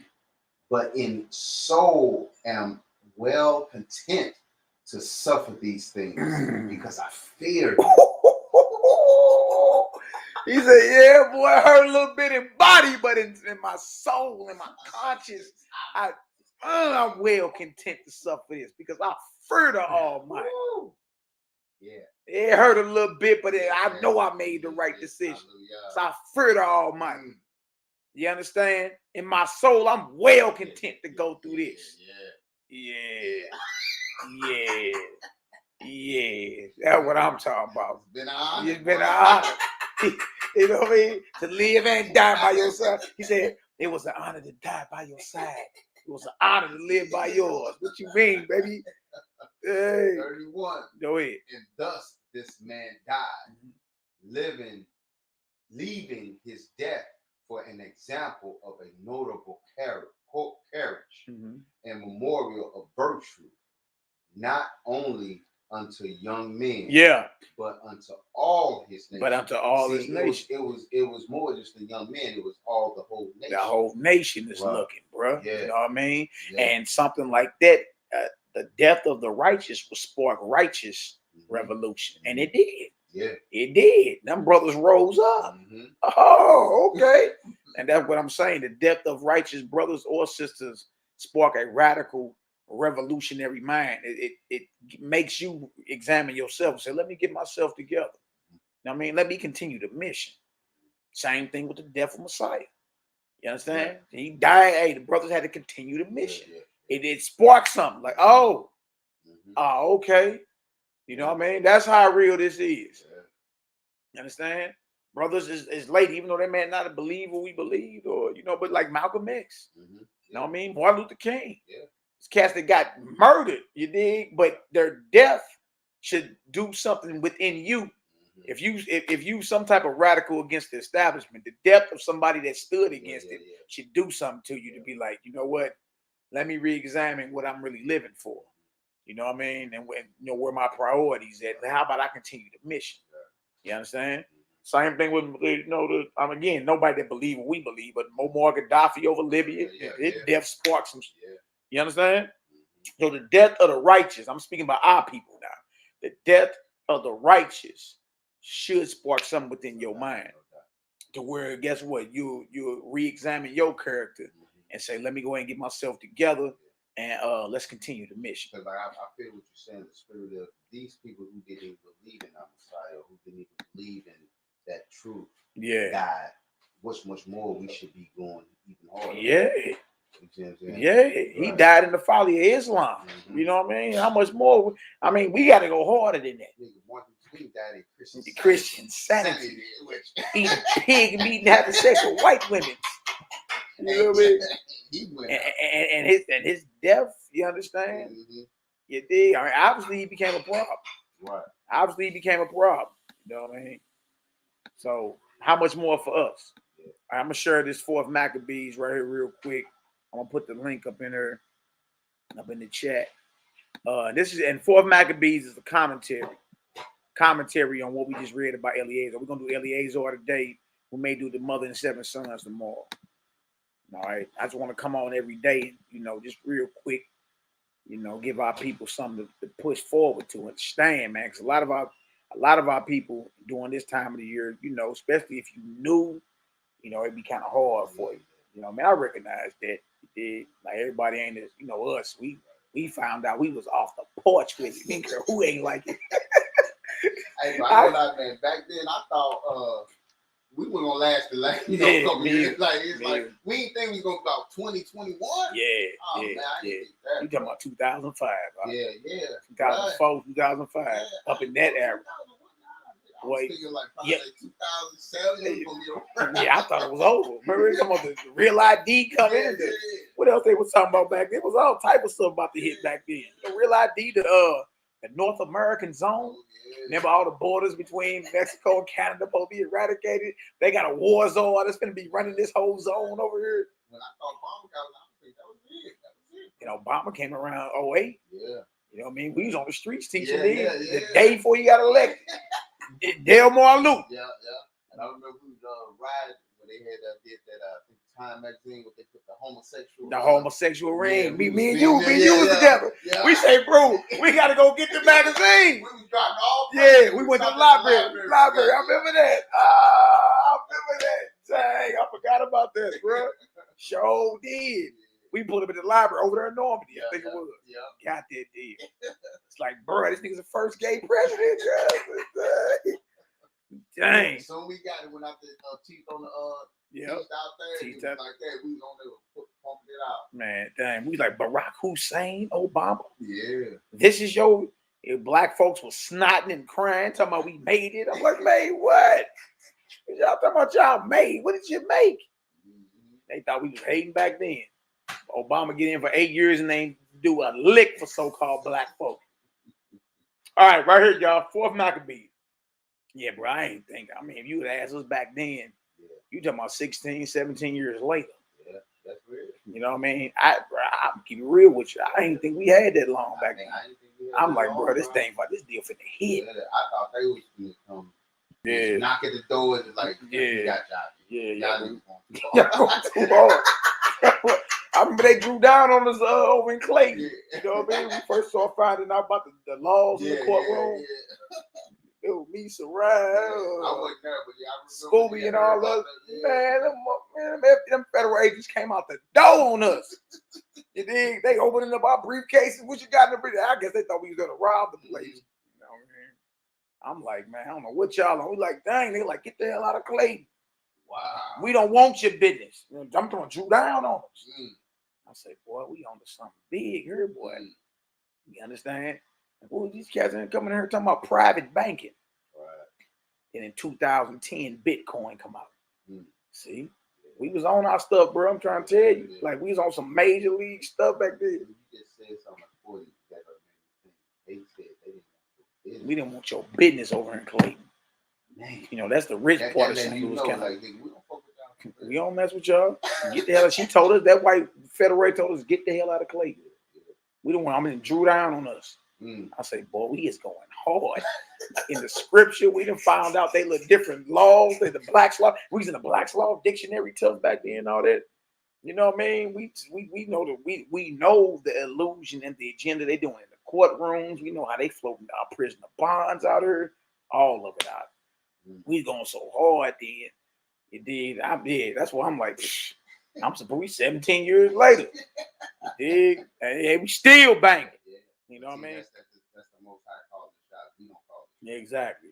but in soul am well content to suffer these things because I fear you. He said, yeah, boy, it hurt a little bit in body, but in my soul, in my conscience, I'm well content to suffer this because I fear the Almighty. Yeah. It hurt a little bit, but I know I made the right decision. So I fear the Almighty. You understand? In my soul, I'm well content to go through this. Yeah. That's what I'm talking about. It's been an honor. You know what I mean? To live and die by your side. He said, it was an honor to die by your side. It was an honor to live by yours. What you mean, baby? Hey. 31. Go ahead. And thus this man died, leaving his death for an example of a notable courage and memorial of virtue, not only unto young men, but unto all his nation. It was more just the young men, it was all the whole nation. The whole nation is looking, bro. Yeah. You know what I mean? Yeah. And something like that, the death of the righteous will spark righteous revolution. And it did. Yeah. It did. Them brothers rose up. Oh, okay. And that's what I'm saying. The death of righteous brothers or sisters spark a radical revolutionary mind. It makes you examine yourself and say, let me get myself together. I mean, let me continue the mission. Same thing with the death of Messiah. You understand? Yeah. He died. Hey, the brothers had to continue the mission. Yeah. It sparked something like, okay. You know what I mean? That's how real this is. Yeah. You understand? Brothers is late, even though they may not believe what we believe, or but like Malcolm X. You know what I mean? Martin Luther King. Yeah. It's cats that got murdered, you dig? But their death should do something within you. If you some type of radical against the establishment, the death of somebody that stood against it should do something to you to be like, you know what? Let me re-examine what I'm really living for. You know what I mean? And where my priorities at. How about I continue the mission? You understand? Same thing with again, nobody that believe what we believe, but Muammar Gaddafi over Libya, his death sparked some. You understand? So the death of the righteous, I'm speaking about our people now. The death of the righteous should spark something within your mind to where, guess what? You re-examine your character and say, let me go ahead and get myself together and let's continue the mission. Because I feel what you're saying, the spirit of these people who didn't even believe in our Messiah, who didn't even believe in that truth, died. Much more we should be going even harder. Yeah. He died in the folly of Islam. You know what I mean? How much more? I mean, we got to go harder than that. He died in Christian sanity. Eating pig meat and having sex with white women. You know what I mean? And his death, you understand? You dig? I mean, obviously he became a problem. Right. Obviously he became a problem. You know what I mean? So how much more for us? I'm gonna share this 4th Maccabees right here real quick. I'm gonna put the link up in there, up in the chat. This is, and 4th Maccabees is a commentary on what we just read about Eleazar. We're gonna do Eleazar today. We may do the mother and 7 sons tomorrow. All right. I just want to come on every day, just real quick, give our people something to push forward to and stand, man. Because a lot of our people during this time of the year, especially if you knew, it'd be kind of hard for you. I mean, I recognize that. Like everybody ain't as, us. We found out we was off the porch with it. Who ain't like it? Hey, but I know that, man. Back then, I thought we weren't gonna last the last couple years. Like we didn't think we was gonna go about 2021. You talking about 2005? Right? 2004, 2005, up in that era. Wait, like 2007. I thought it was over. Remember, come on, the real ID coming in. What else they was talking about back then? It was all type of stuff about to hit back then. The real ID, the North American zone. Remember all the borders between Mexico and Canada supposed to be eradicated? They got a war zone that's going to be running this whole zone over here. When I thought Obama got it, I think that was it. Obama came around 2008. Yeah. You know what I mean? We was on the streets teaching the day before you got elected. Delmar Loop. Yeah. And I remember we was riding when they had did that Time magazine where they put the homosexual ring. Me and you was together. We We say, bro, we got to go get the magazine. We was dropping all. Yeah, we went to the library. I remember that. I remember that. Dang, I forgot about that, bro. Sure did. We pulled up at the library over there in Normandy, I think it was. Yeah. Got that deal. It's like, bro, this nigga's the first gay president. Dang. So we got it when I did teeth on the teeth out there. Teeth out. Like that, we was on there pumping it out. Man, dang. We like Barack Hussein Obama. Yeah. This is your black folks was snotting and crying, talking about we made it. I'm like, made what? Y'all talking about y'all made. What did you make? They thought we was hating back then. Obama get in for 8 years and they ain't do a lick for so-called black folk. All right, right here, y'all. 4th Maccabees. Yeah, bro, I ain't think. I mean, if you would ask us back then, you talking about 16, 17 years later. Yeah, that's real. You know what I mean? I'm keep it real with you. I ain't think we had that long back then. I'm like, bro, this thing about this deal for the hit. Yeah, I thought they was gonna come. Yeah. Knock at the door and like, you got y'all. Y'all too hard. I remember they drew down on us over in Clayton. Yeah. You know what I mean? We first started finding out about the laws in the courtroom. It was me, Sarai, I wasn't there, but I remember Scooby and all that. Man, them federal agents came out the door on us. You dig? They opening up our briefcases. What you got in the briefcase? I guess they thought we was gonna rob the place. You know what I mean? I'm like, man, I don't know what y'all on. We like, dang, they like, get the hell out of Clayton. Wow. We don't want your business. I'm throwing Drew down on us. I say, boy, we on to something big here, boy. You understand? Well, these cats ain't coming here talking about private banking. Right. And in 2010, Bitcoin come out. See? We was on our stuff, bro. I'm trying to tell you. Like, we was on some major league stuff back then. You just said something before you got they said they didn't want your business. We didn't want your business over here in Clayton. Man. You know, that's the rich part of St. Louis County. Like, we don't fuck with y'all. We don't mess with y'all. Get the hell out. She told us, that white federal told us, get the hell out of Clayton. We don't want, I mean, drew down on us. I say, boy, we is going hard. In the scripture, we done found out they look different laws. They the Black's Law. We was in the Black's Law dictionary tough back then and all that. You know what I mean? We know that we know the illusion and the agenda they doing in the courtrooms. We know how they floating our prisoner bonds out here. All of it out. We going so hard then. You did. I did. That's why I'm like, I'm supposed to be 17 years later. You dig? Hey, we still banging. You know what I mean? That's the most high calling the shot. We don't call it. Exactly,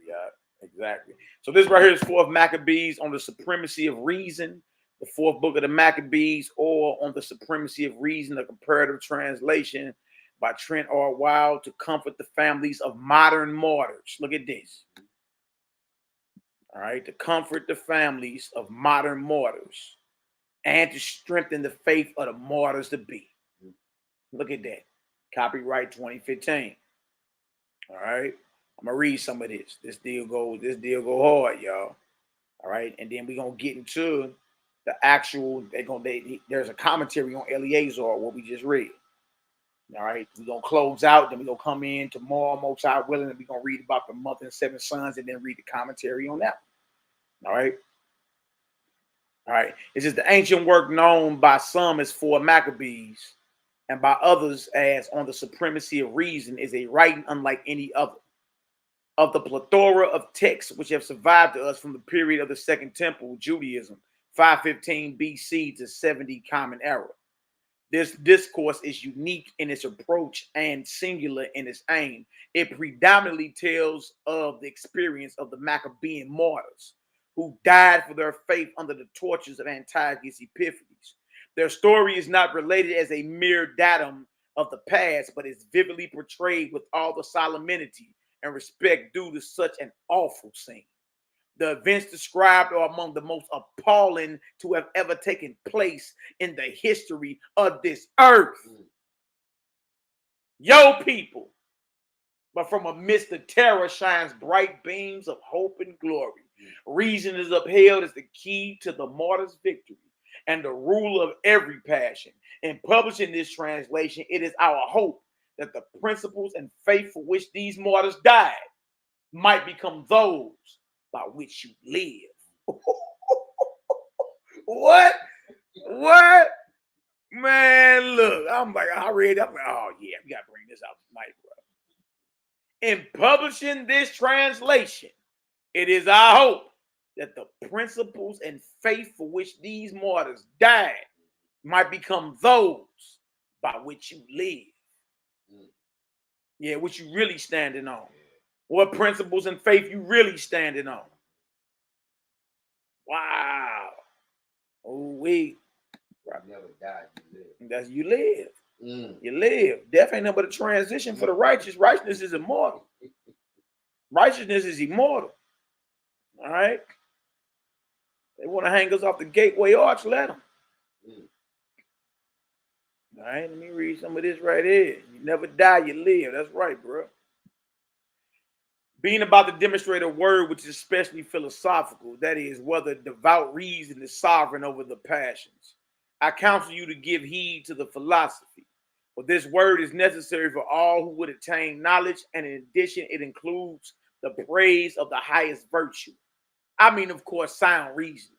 yeah, exactly. So this right here is 4th Maccabees on the supremacy of reason, the 4th book of the Maccabees, or on the supremacy of reason, a comparative translation by Trent R. Wild to comfort the families of modern martyrs. Look at this. All right, to comfort the families of modern martyrs and to strengthen the faith of the martyrs to be. Look at that. Copyright 2015. All right. I'm gonna read some of this. This deal go hard, y'all. All right. And then we're gonna get into the actual, there's a commentary on Eleazar, what we just read. All right. We're gonna close out, then we're gonna come in tomorrow, most high willing, and we're gonna read about the mother and 7 sons, and then read the commentary on that one. All right. All right. This is the ancient work known by some as 4 Maccabees, and by others as on the supremacy of reason, is a writing unlike any other. Of the plethora of texts which have survived to us from the period of the Second Temple, Judaism, 515 BC to 70 Common Era. This discourse is unique in its approach and singular in its aim. It predominantly tells of the experience of the Maccabean martyrs who died for their faith under the tortures of Antiochus Epiphanes. Their story is not related as a mere datum of the past, but is vividly portrayed with all the solemnity and respect due to such an awful scene. The events described are among the most appalling to have ever taken place in the history of this earth. Yo, people. But from amidst the terror shines bright beams of hope and glory. Reason is upheld as the key to the martyr's victory and the rule of every passion. In publishing this translation, it is our hope that the principles and faith for which these martyrs died might become those by which you live. What? Man, look, I'm like, I read, I'm like, oh yeah, we gotta bring this out tonight, bro. In publishing this translation, it is our hope that the principles and faith for which these martyrs died might become those by which you live. Yeah, what you really standing on. What principles and faith you really standing on. Wow. Oh, wait. You never died, you live. That's you live. You live. Death ain't nothing but a transition for the righteous. Righteousness is immortal. Righteousness is immortal. All right? They want to hang us off the gateway arch, let them. All right, let me read some of this right here. You never die, you live. That's right, bro. Being about to demonstrate a word which is especially philosophical, that is, whether devout reason is sovereign over the passions. I counsel you to give heed to the philosophy, for this word is necessary for all who would attain knowledge, and in addition, it includes the praise of the highest virtue. I mean, of course, sound reasoning.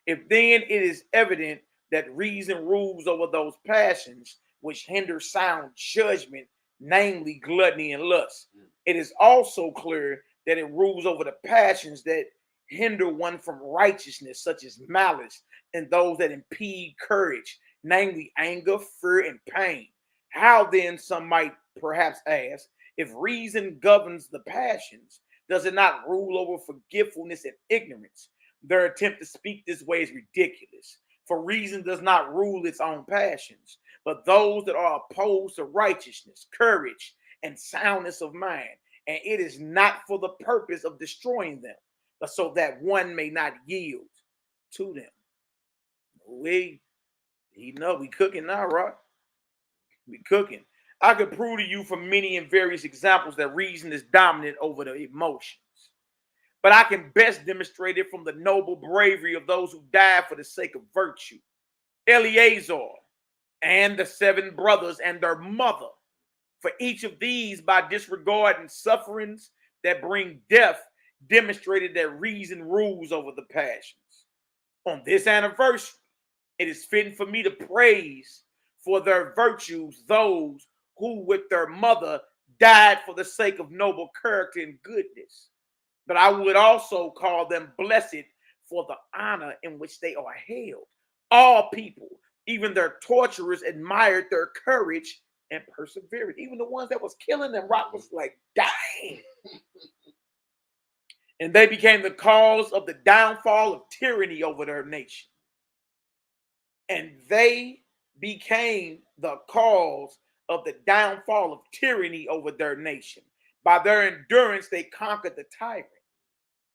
If then it is evident that reason rules over those passions which hinder sound judgment, namely gluttony and lust, it is also clear that it rules over the passions that hinder one from righteousness, such as malice, and those that impede courage, namely anger, fear, and pain. How then, some might perhaps ask, if reason governs the passions, does it not rule over forgetfulness and ignorance? Their attempt to speak this way is ridiculous, for reason does not rule its own passions, but those that are opposed to righteousness, courage, and soundness of mind, and it is not for the purpose of destroying them, but so that one may not yield to them. We cooking now, right? We cooking. I could prove to you from many and various examples that reason is dominant over the emotions. But I can best demonstrate it from the noble bravery of those who died for the sake of virtue. Eleazar and the 7 brothers and their mother. For each of these, by disregarding sufferings that bring death, demonstrated that reason rules over the passions. On this anniversary, it is fitting for me to praise for their virtues those who with their mother died for the sake of noble character and goodness. But I would also call them blessed for the honor in which they are held. All people, even their torturers, admired their courage and perseverance. Even the ones that was killing them, Rock was like, dang. And they became the cause of the downfall of tyranny over their nation. And they became the cause of the downfall of tyranny over their nation. By their endurance, they conquered the tyrant.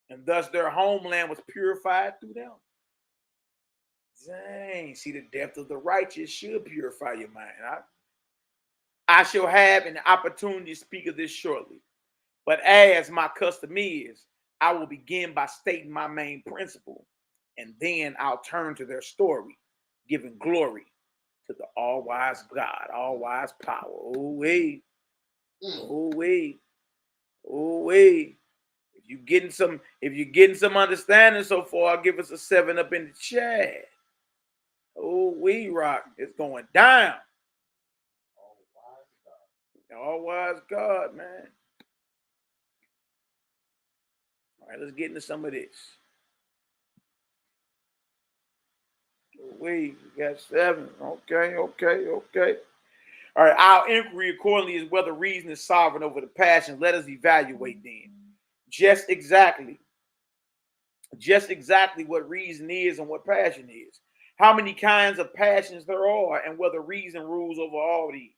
And thus their homeland was purified through them. Dang, see, the depth of the righteous should purify your mind. I shall have an opportunity to speak of this shortly. But as my custom is, I will begin by stating my main principle, and then I'll turn to their story, giving glory to the all-wise God, all-wise power. Oh, wait. Oh, wait. Oh, wait. If you're getting some understanding so far, give us a 7 up in the chat. Oh, we rock. It's going down. All wise God, man. All right, let's get into some of this. We got 7. Okay. All right, our inquiry accordingly is whether reason is sovereign over the passion. Let us evaluate then. Just exactly what reason is and what passion is. How many kinds of passions there are, and whether reason rules over all these.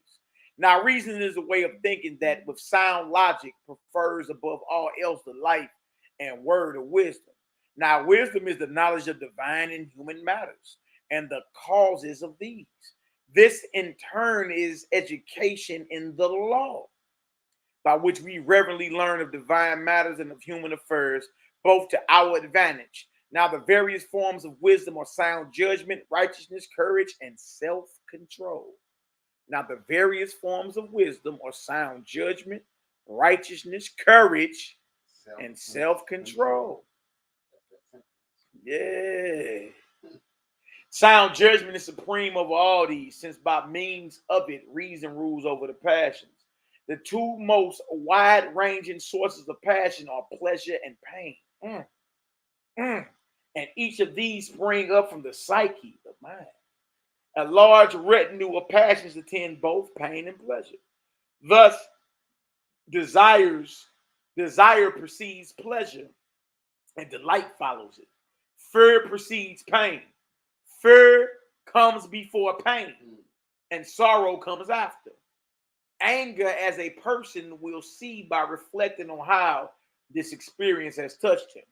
Now, reason is a way of thinking that with sound logic prefers above all else the life and word of wisdom. Now, wisdom is the knowledge of divine and human matters and the causes of these. This, in turn, is education in the law, by which we reverently learn of divine matters and of human affairs, both to our advantage. Now, the various forms of wisdom are sound judgment, righteousness, courage, and self-control. Now, the various forms of wisdom are sound judgment, righteousness, courage, and self-control. Yeah. Sound judgment is supreme over all these, since by means of it, reason rules over the passions. The two most wide-ranging sources of passion are pleasure and pain. And each of these spring up from the psyche, the mind. A large retinue of passions attend both pain and pleasure. Thus, desire precedes pleasure, and delight follows it. Fear precedes pain. Fear comes before pain, and sorrow comes after. Anger, as a person will see by reflecting on how this experience has touched him,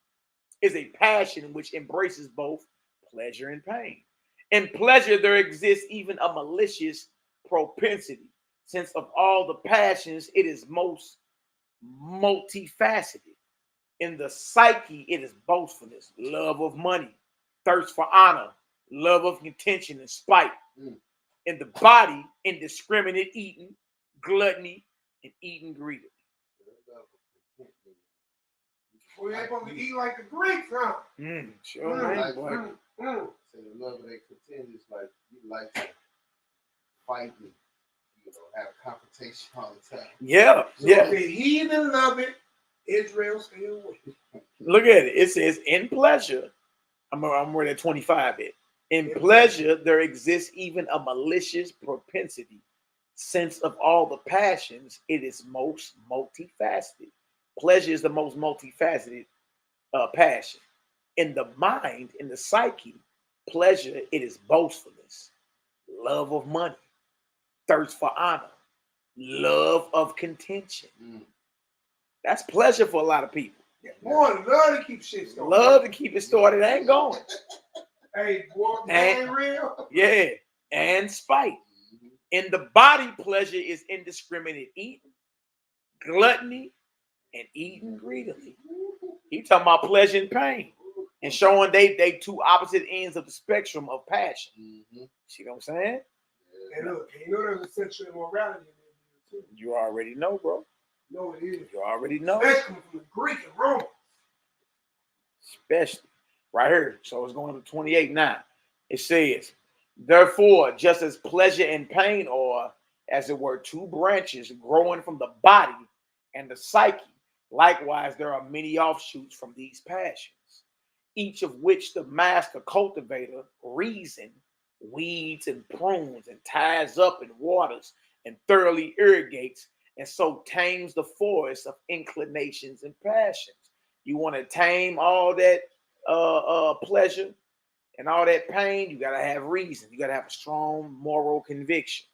is a passion which embraces both pleasure and pain. In pleasure, there exists even a malicious propensity, since of all the passions, it is most multifaceted. In the psyche, it is boastfulness, love of money, thirst for honor, love of contention and spite. In the body, indiscriminate eating, gluttony, and eating greedily. We ain't supposed to eat like the Greeks, huh? Sure, Like, boy. say the love of their content is like you like to fight and have a confrontation all the time. Yeah, So yeah. the heathen love it, Israel stay away. Look at it. It says, in pleasure, I'm more than 25 it. In pleasure, there exists even a malicious propensity. Since of all the passions, it is most multifaceted. Pleasure is the most multifaceted passion. In the mind, in the psyche, pleasure, it is boastfulness, love of money, thirst for honor, love of contention. That's pleasure for a lot of people. Boy, love to keep shit started. Love to keep it started and going. Hey, boy, that ain't real. Yeah, and spite. In the body, pleasure is indiscriminate eating, gluttony, and eating greedily. He talking about pleasure and pain, and showing they two opposite ends of the spectrum of passion. See what I'm saying? And look, you know there's a sexual immorality in there too. You already know, bro. No, it is. You already know. Especially from the Greek and Rome. Especially right here. So it's going to 28 now. It says, therefore, just as pleasure and pain are, as it were, two branches growing from the body and the psyche, likewise, there are many offshoots from these passions, each of which the master cultivator, reason, weeds and prunes and ties up and waters and thoroughly irrigates, and so tames the forest of inclinations and passions. You want to tame all that pleasure and all that pain, you got to have reason. You got to have a strong moral conviction,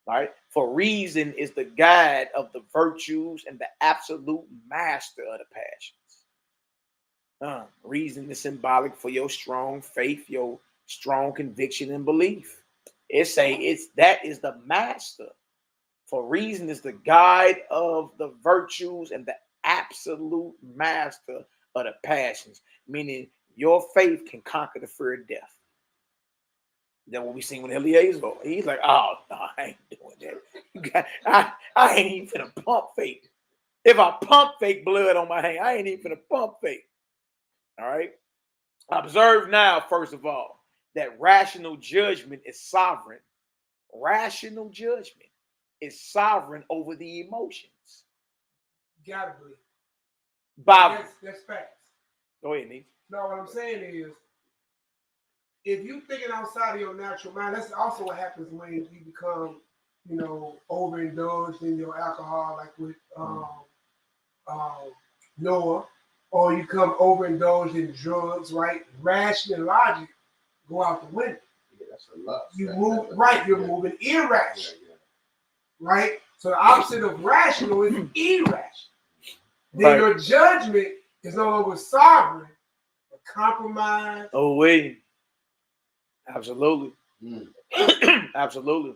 right? For reason is the guide of the virtues and the absolute master of the passions. Reason is symbolic for your strong faith, your strong conviction and belief. That is the master. For reason is the guide of the virtues and the absolute master of the passions, meaning your faith can conquer the fear of death. That's what we seen with Eleazar. He's like, oh, no, I ain't doing that. I ain't even finna pump fake. If I pump fake blood on my hand, I ain't even finna pump fake. All right? Observe now, first of all, that rational judgment is sovereign. Rational judgment is sovereign over the emotions. Gotta believe. That's facts. Go ahead, Nick. No, what I'm saying is, if you thinking outside of your natural mind, that's also what happens when you become, overindulged in your alcohol, like with Noah, or you become overindulged in drugs, right? Ration and logic go out the window. Yeah, that's a lot. You move right, you're moving irrational, right? So the opposite of rational is irrational. Then your judgment is no longer sovereign, but compromised. Oh, wait. Absolutely. Absolutely.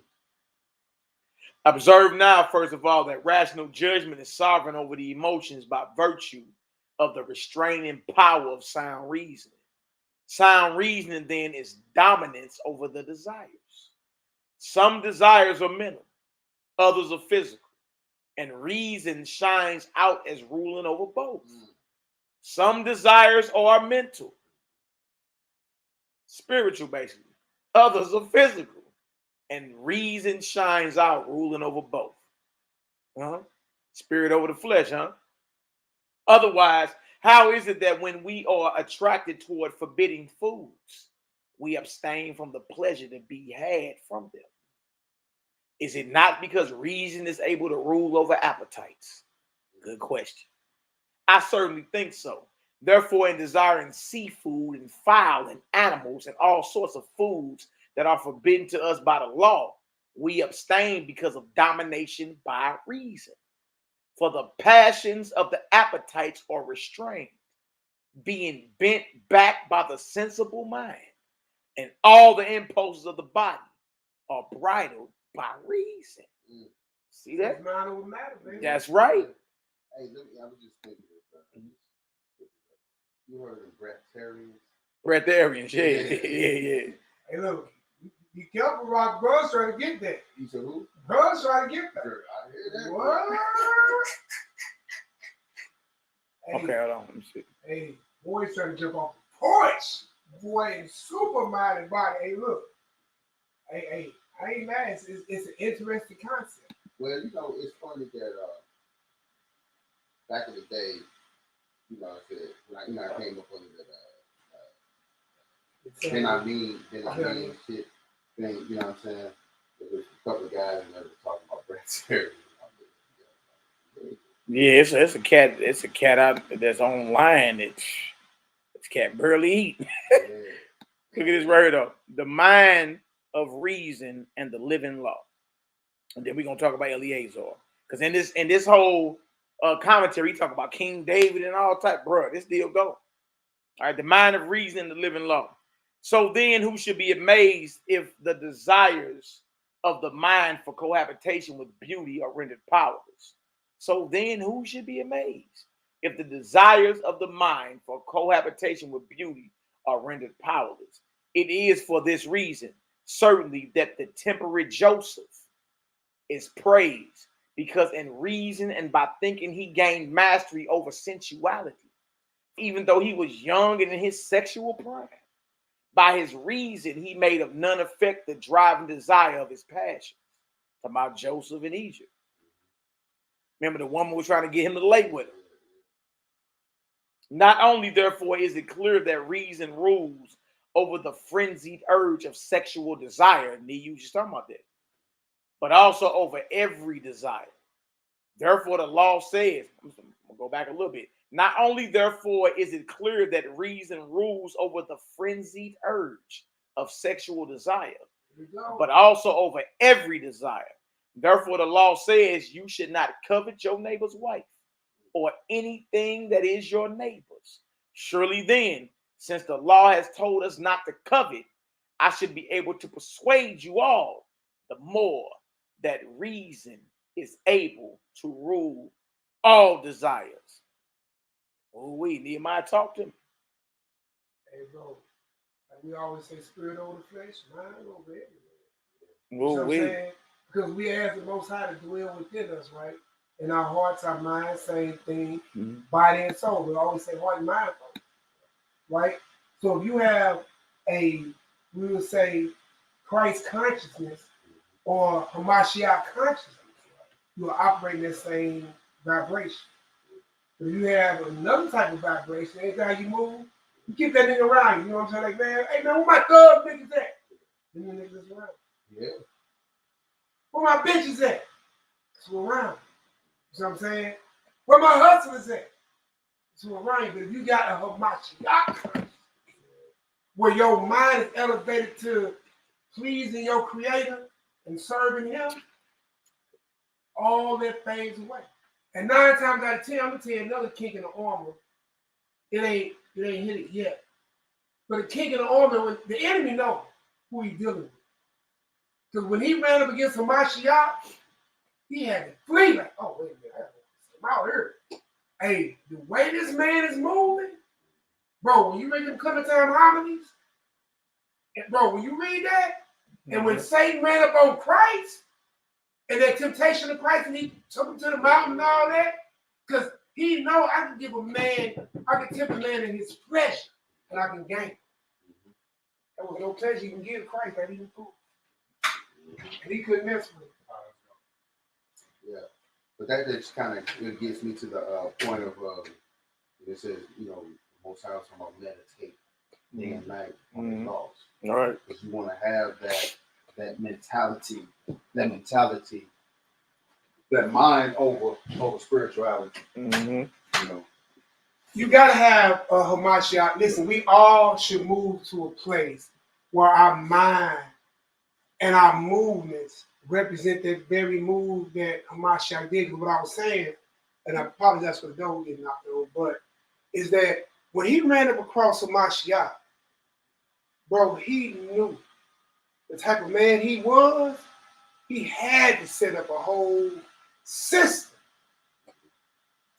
Observe now, first of all, that rational judgment is sovereign over the emotions by virtue of the restraining power of sound reasoning. Sound reasoning, then, is dominance over the desires. Some desires are mental, others are physical, and reason shines out as ruling over both. Some desires are mental, spiritual, basically, Others are physical. And reason shines out, ruling over both. Spirit over the flesh, Otherwise, how is it that when we are attracted toward forbidding foods, we abstain from the pleasure to be had from them? Is it not because reason is able to rule over appetites? Good question. I certainly think so. Therefore, in desiring seafood and fowl and animals and all sorts of foods that are forbidden to us by the law, we abstain because of domination by reason. For the passions of the appetites are restrained, being bent back by the sensible mind, and all the impulses of the body are bridled by reason. See that? Mind over matter, man. That's right. Hey, I was just thinking this. You heard of breatharians? Breatharians, yeah. Hey, look, be careful, Rock. Bro's trying to get that. You said who? Bro's trying to get that. I hear that. What? Okay, hold on. Let me see. Hey, boy's trying to jump off the porch. Boy, super minded body. Hey, look. Hey, I ain't mad. It's an interesting concept. Well, you know, it's funny that back in the day, you know, I said, when I came up under that, then I mean shit thing, you know what I'm saying? There was a couple of guys and they were talking about breatharians. Yeah, it's a cat out that's online. It's cat barely eat. Look at this right here though. The mind of reason and the living law. And then we're gonna talk about Eleazar. Because in this whole commentary, he talk about King David and all type, bro. This deal go. All right, the mind of reason and the living law. So then who should be amazed if the desires of the mind for cohabitation with beauty are rendered powerless? So then who should be amazed if the desires of the mind for cohabitation with beauty are rendered powerless? It is for this reason, certainly, that the temperate Joseph is praised, because in reason and by thinking he gained mastery over sensuality, even though he was young and in his sexual prime. By his reason, he made of none effect the driving desire of his passion. Talking about Joseph in Egypt. Remember, the woman was trying to get him to lay with her. Not only, therefore, is it clear that reason rules over the frenzied urge of sexual desire, and you just talking about that, but also over every desire. Therefore, the law says, I'm going to go back a little bit. Not only, therefore, is it clear that reason rules over the frenzied urge of sexual desire, but also over every desire. Therefore, the law says you should not covet your neighbor's wife or anything that is your neighbor's. Surely then, since the law has told us not to covet, I should be able to persuade you all the more that reason is able to rule all desires. Oh, Nehemiah talked to him. Hey, bro, like we always say, spirit over the flesh, mind over everything. Oh, you know what I'm saying? Because we ask the Most High to dwell within us, right? In our hearts, our minds, same thing, body and soul. We always say heart and mind, right? So if you have we would say, Christ consciousness or Hamashiach consciousness, you are operating that same vibration. If you have another type of vibration, anytime you move, you keep that nigga around you. You know what I'm saying? Like, man, hey man, where my thug niggas at? Then the niggas around. Yeah. Where my bitches at? It's around. You know what I'm saying? Where my hustlers at? It's around you. But if you got a Hamashiach, where your mind is elevated to pleasing your creator and serving him, all that fades away. And 9 times out of 10, I'm gonna tell you another kink in the armor. It ain't hit it yet. But a kink in the armor, when the enemy knows who he's dealing with. Because when he ran up against Hamashiach, he had to flee like, oh, wait a minute, I'm out here. Hey, the way this man is moving, bro, when you read them Clementine homilies, and bro, when you read that, and when Satan ran up on Christ, and that temptation of Christ, and he took him to the mountain and all that, because he know I can give a man, I can tempt a man in his flesh, and I can gain him. There was no pleasure you can give Christ that even food. And he couldn't mess with it. Yeah. But that just kind of gets me to the point of, it says, you know, most times I'm going to meditate day and night on the laws. All right. Because you want to have that mentality, that mind over spirituality. You know. You gotta have a Hamashiach. Listen, we all should move to a place where our mind and our movements represent that very move that Hamashiach did. What I was saying, and I apologize for the dog getting knocked over, but is that when he ran up across Hamashiach, bro, he knew the type of man he was. He had to set up a whole system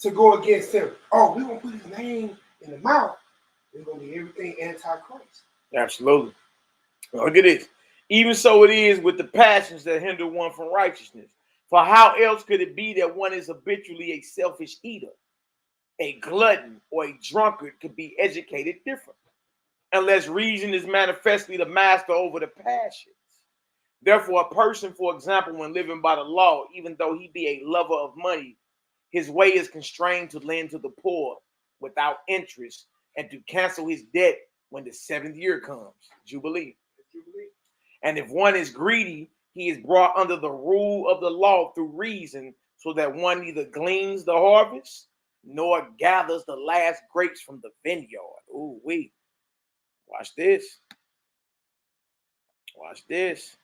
to go against him. Oh, we're going to put his name in the mouth. We're going to be everything anti-Christ. Absolutely. Look at this. Even so it is with the passions that hinder one from righteousness. For how else could it be that one is habitually a selfish eater, a glutton, or a drunkard could be educated differently, unless reason is manifestly the master over the passions? Therefore, a person, for example, when living by the law, even though he be a lover of money, his way is constrained to lend to the poor without interest and to cancel his debt when the 7th year comes, Jubilee. And if one is greedy, he is brought under the rule of the law through reason, so that one neither gleans the harvest nor gathers the last grapes from the vineyard. Ooh, wait. Watch this. Watch this.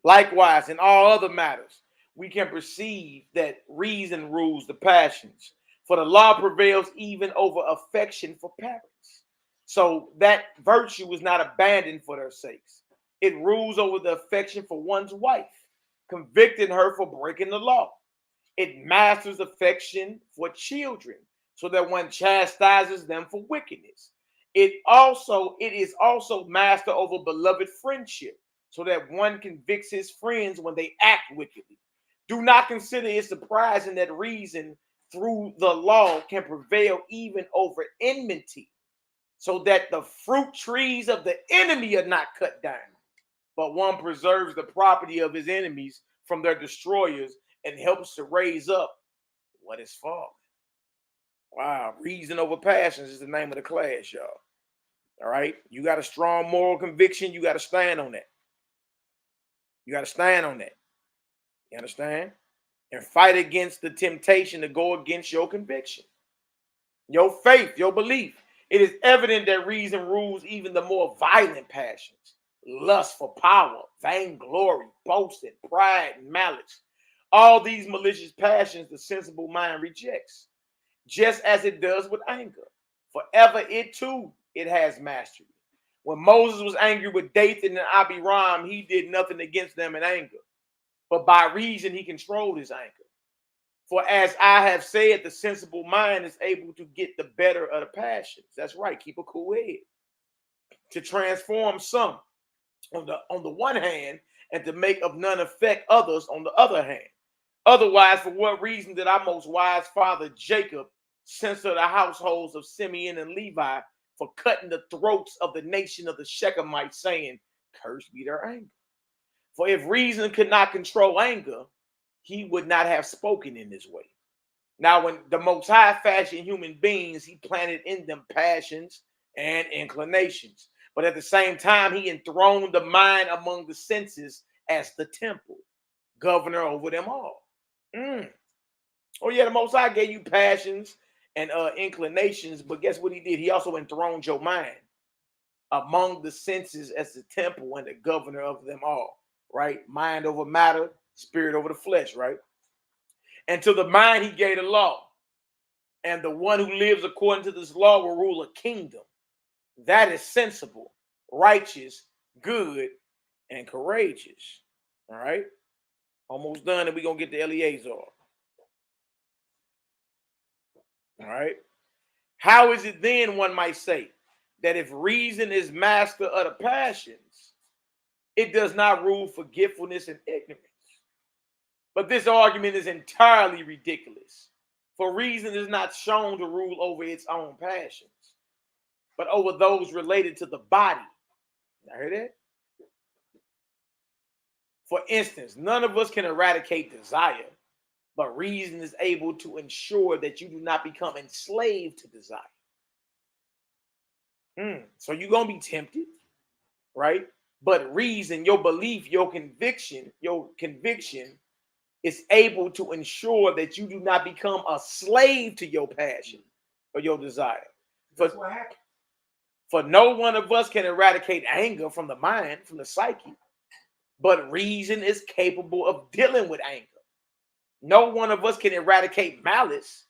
Likewise, in all other matters, we can perceive that reason rules the passions, for the law prevails even over affection for parents. So that virtue is not abandoned for their sakes. It rules over the affection for one's wife, convicting her for breaking the law. It masters affection for children, so that one chastises them for wickedness. It is also master over beloved friendship, so that one convicts his friends when they act wickedly. Do not consider it surprising that reason through the law can prevail even over enmity, so that the fruit trees of the enemy are not cut down, but one preserves the property of his enemies from their destroyers and helps to raise up what is fallen. Wow, reason over passions is the name of the class, y'all. All right, you got a strong moral conviction, you got to stand on that. You got to stand on that. You understand? And fight against the temptation to go against your conviction, your faith, your belief. It is evident that reason rules even the more violent passions: lust for power, vainglory, boasting, pride, and malice. All these malicious passions the sensible mind rejects, just as it does with anger. Forever it has mastery. When Moses was angry with Dathan and Abiram, he did nothing against them in anger, but by reason he controlled his anger. For as I have said, the sensible mind is able to get the better of the passions. That's right. Keep a cool head. To transform some on the one hand, and to make of none effect others on the other hand. Otherwise, for what reason did our most wise father Jacob censor the households of Simeon and Levi for cutting the throats of the nation of the Shechemites, saying, "Cursed be their anger"? For if reason could not control anger, he would not have spoken in this way. Now, when the Most High fashioned human beings, he planted in them passions and inclinations. But at the same time, he enthroned the mind among the senses as the temple, governor over them all. Oh yeah, the Most High gave you passions and inclinations, but guess what he did? He also enthroned your mind among the senses as the temple and the governor of them all, right? Mind over matter, spirit over the flesh, right? And to the mind he gave the law. And the one who lives according to this law will rule a kingdom that is sensible, righteous, good, and courageous. All right? Almost done, and we're going to get to Eleazar. All right? How is it then, one might say, that if reason is master of the passions, it does not rule forgetfulness and ignorance? But this argument is entirely ridiculous, for reason is not shown to rule over its own passions, but over those related to the body, I heard that. For instance, none of us can eradicate desire, but reason is able to ensure that you do not become enslaved to desire. So you're going to be tempted, right? But reason, your belief, your conviction is able to ensure that you do not become a slave to your passion or your desire. That's what happened. For no one of us can eradicate anger from the mind, from the psyche, but reason is capable of dealing with anger. No one of us can eradicate malice,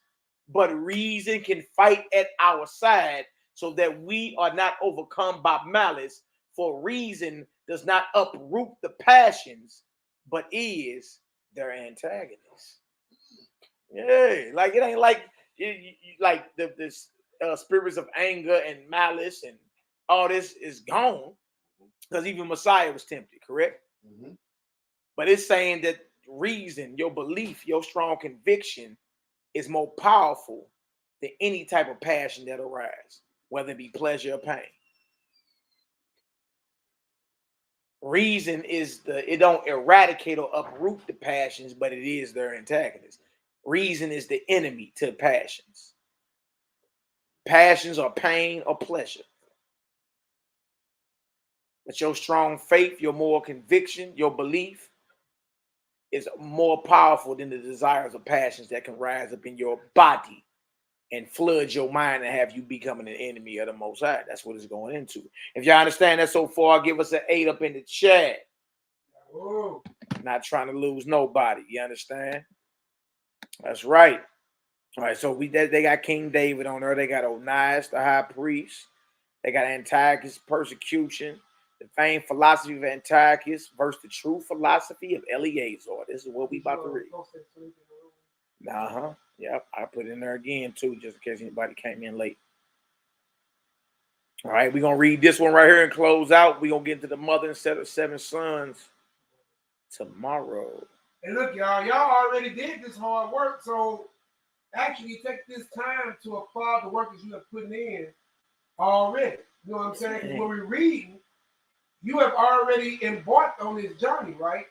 but reason can fight at our side so that we are not overcome by malice. For reason does not uproot the passions, but is their antagonist. Yeah, like it ain't like like the spirits of anger and malice and all this is gone, because even Messiah was tempted, correct? Mm-hmm. But it's saying that reason, your belief, your strong conviction is more powerful than any type of passion that arises, whether it be pleasure or pain. Reason is it don't eradicate or uproot the passions, but it is their antagonist. Reason is the enemy to passions. Passions are pain or pleasure. But your strong faith, your moral conviction, your belief is more powerful than the desires or passions that can rise up in your body and flood your mind and have you becoming an enemy of the Most High. That's what it's going into. If y'all understand that so far, give us an 8 up in the chat. Whoa. Not trying to lose nobody. You understand? That's right. All right, so they got King David on there. They got Onias, the high priest. They got Antiochus' persecution. The famed philosophy of Antiochus versus the true philosophy of Eleazar. This is what we about to read. Yep, I put it in there again too, just in case anybody came in late. All right, we're gonna read this one right here and close out. We're gonna get into the mother and set of 7 sons tomorrow. And look, y'all already did this hard work, so actually take this time to apply the work that you have put in already. You know what I'm saying? When we're reading, you have already embarked on this journey, right?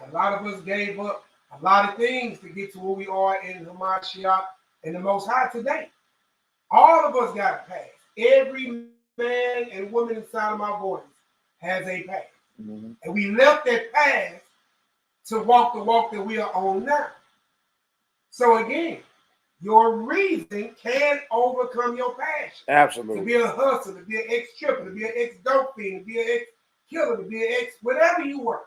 A lot of us gave up a lot of things to get to where we are in Hamashiach and the Most High today. All of us got a path. Every man and woman inside of my voice has a path. Mm-hmm. And we left that path to walk the walk that we are on now. So again, your reason can overcome your passion. Absolutely. To be a hustler, to be an ex-tripper, to be an ex-dope fiend, to be an ex-killer, to be an ex-whatever you were.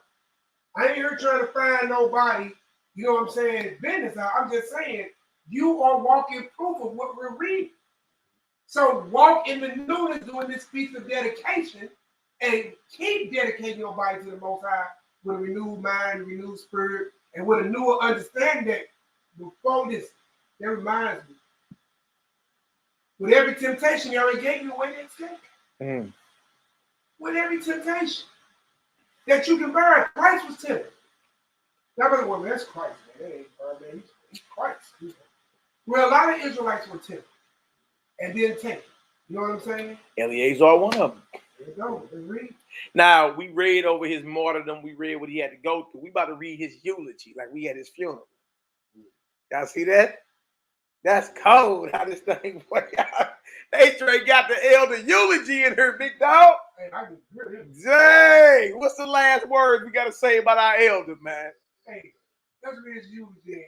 I ain't here trying to find nobody, you know what I'm saying, business out. I'm just saying, you are walking proof of what we're reading. So walk in the newness during this piece of dedication and keep dedicating your body to the Most High with a renewed mind, a renewed spirit, and with a newer understanding that before this, that reminds me. With every temptation, he already gave you a way to escape. With every temptation that you can bear, Christ was tempted. Now, well, that's Christ, man. That ain't man. He's Christ. Well, a lot of Israelites were tempted and then tempted. You know what I'm saying? Eleazar, one of them. There you go. Read. Now, we read over his martyrdom. We read what he had to go through. We about to read his eulogy, like we had his funeral. Y'all see that? That's cold. How this thing work out. They straight got the elder eulogy in her, big dog. Hey, I can hear him. Dang. What's the last word we got to say about our elder, man? Hey, let's read his eulogy.